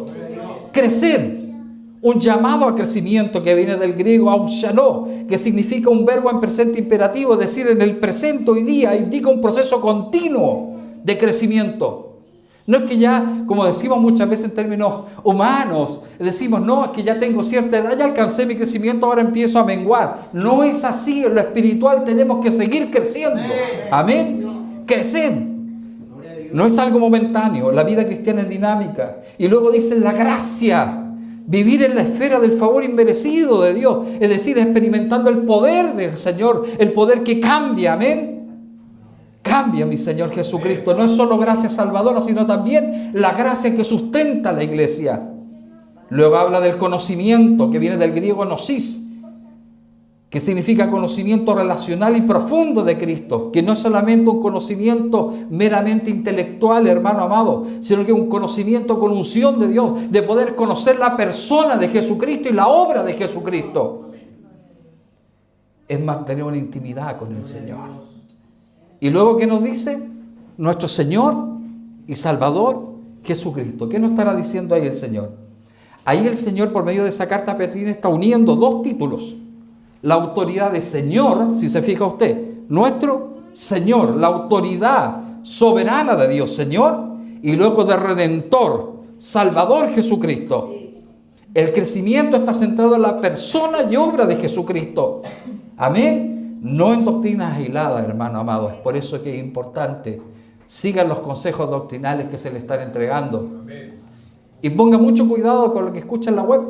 Crecer. Un llamado a crecimiento que viene del griego aushano, que significa un verbo en presente imperativo, es decir, en el presente hoy día, indica un proceso continuo de crecimiento. No es que ya, como decimos muchas veces en términos humanos, decimos, no, es que ya tengo cierta edad, ya alcancé mi crecimiento, ahora empiezo a menguar. No es así, en lo espiritual tenemos que seguir creciendo. Amén. Crecer. No es algo momentáneo, la vida cristiana es dinámica. Y luego dice la gracia. Vivir en la esfera del favor inmerecido de Dios, es decir, experimentando el poder del Señor, el poder que cambia, amén. Cambia, mi Señor Jesucristo. No es solo gracia salvadora, sino también la gracia que sustenta a la iglesia. Luego habla del conocimiento, que viene del griego gnosis, que significa conocimiento relacional y profundo de Cristo, que no es solamente un conocimiento meramente intelectual, hermano amado, sino que es un conocimiento con unción de Dios, de poder conocer la persona de Jesucristo y la obra de Jesucristo. Es mantener una intimidad con el Señor. Y luego, ¿qué nos dice? Nuestro Señor y Salvador Jesucristo. ¿Qué nos estará diciendo ahí el Señor? Ahí el Señor, por medio de esa carta petrina, está uniendo dos títulos. La autoridad de Señor, si se fija usted, nuestro Señor, la autoridad soberana de Dios, Señor, y luego de Redentor, Salvador Jesucristo. El crecimiento está centrado en la persona y obra de Jesucristo. Amén. No en doctrinas aisladas, hermano amado. Es por eso que es importante. Sigan los consejos doctrinales que se le están entregando. Y ponga mucho cuidado con lo que escucha en la web.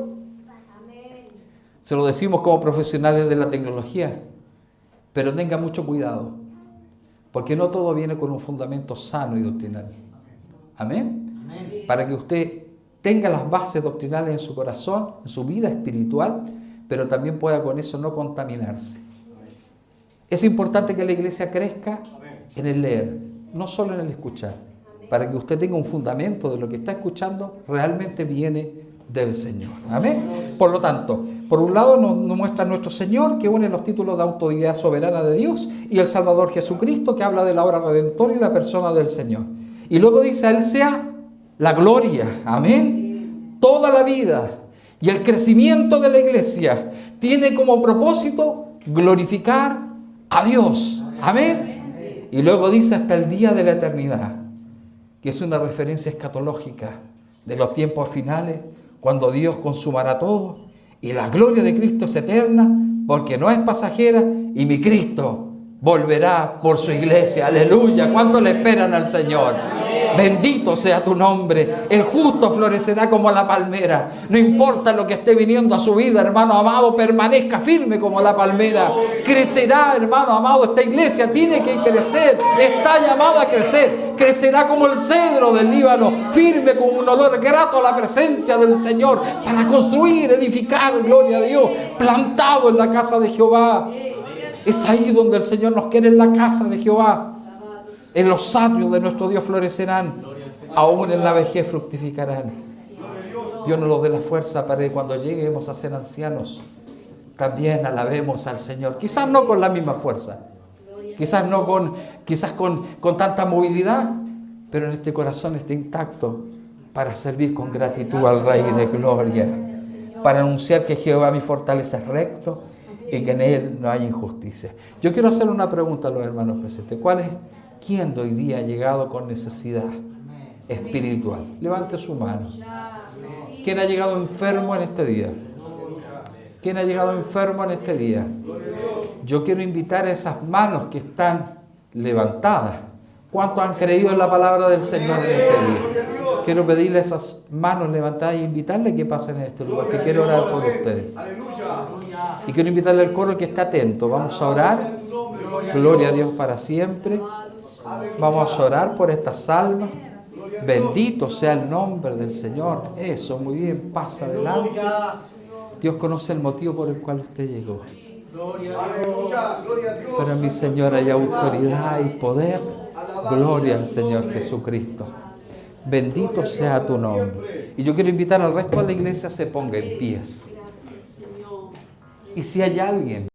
Se lo decimos como profesionales de la tecnología, pero tenga mucho cuidado, porque no todo viene con un fundamento sano y doctrinal. Amén. Amén. Para que usted tenga las bases doctrinales en su corazón, en su vida espiritual, pero también pueda con eso no contaminarse. Es importante que la iglesia crezca en el leer, no solo en el escuchar, para que usted tenga un fundamento de lo que está escuchando realmente viene del Señor. Amén. Por lo tanto, por un lado nos muestra nuestro Señor, que une los títulos de autoridad soberana de Dios, y el Salvador Jesucristo, que habla de la obra redentora y la persona del Señor. Y luego dice: a Él sea la gloria. Amén. Toda la vida y el crecimiento de la iglesia tiene como propósito glorificar a Dios. Amén. Y luego dice: hasta el día de la eternidad, que es una referencia escatológica de los tiempos finales, cuando Dios consumará todo y la gloria de Cristo es eterna, porque no es pasajera, y mi Cristo volverá por su iglesia. Aleluya. ¿Cuánto le esperan al Señor? Bendito sea tu nombre. El justo florecerá como la palmera. No importa lo que esté viniendo a su vida, hermano amado, permanezca firme como la palmera. Crecerá, hermano amado. Esta iglesia tiene que crecer, está llamada a crecer. Crecerá como el cedro del Líbano, firme con un olor grato a la presencia del Señor, para construir, edificar, gloria a Dios, plantado en la casa de Jehová. Es ahí donde el Señor nos quiere, en la casa de Jehová. En los atrios de nuestro Dios florecerán, aún en la vejez fructificarán. Dios nos los dé la fuerza para que cuando lleguemos a ser ancianos, también alabemos al Señor. Quizás no con la misma fuerza, quizás con tanta movilidad, pero en este corazón esté intacto para servir con gratitud al Rey de Gloria, para anunciar que Jehová mi fortaleza es recto y que en Él no hay injusticia. Yo quiero hacer una pregunta a los hermanos presentes. ¿Quién de hoy día ha llegado con necesidad espiritual? Levante su mano. ¿Quién ha llegado enfermo en este día? ¿Quién ha llegado enfermo en este día? Yo quiero invitar a esas manos que están levantadas. ¿Cuántos han creído en la palabra del Señor en este día? Quiero pedirle a esas manos levantadas y invitarle que pasen en este lugar, que quiero orar por ustedes. Y quiero invitarle al coro que esté atento. Vamos a orar. Gloria a Dios para siempre. Vamos a orar por estas almas. Bendito sea el nombre del Señor. Eso, muy bien, pasa adelante. Dios conoce el motivo por el cual usted llegó. Pero mi Señor hay autoridad y poder. Gloria al Señor Jesucristo. Bendito sea tu nombre. Y yo quiero invitar al resto de la iglesia a se ponga en pies. Y si hay alguien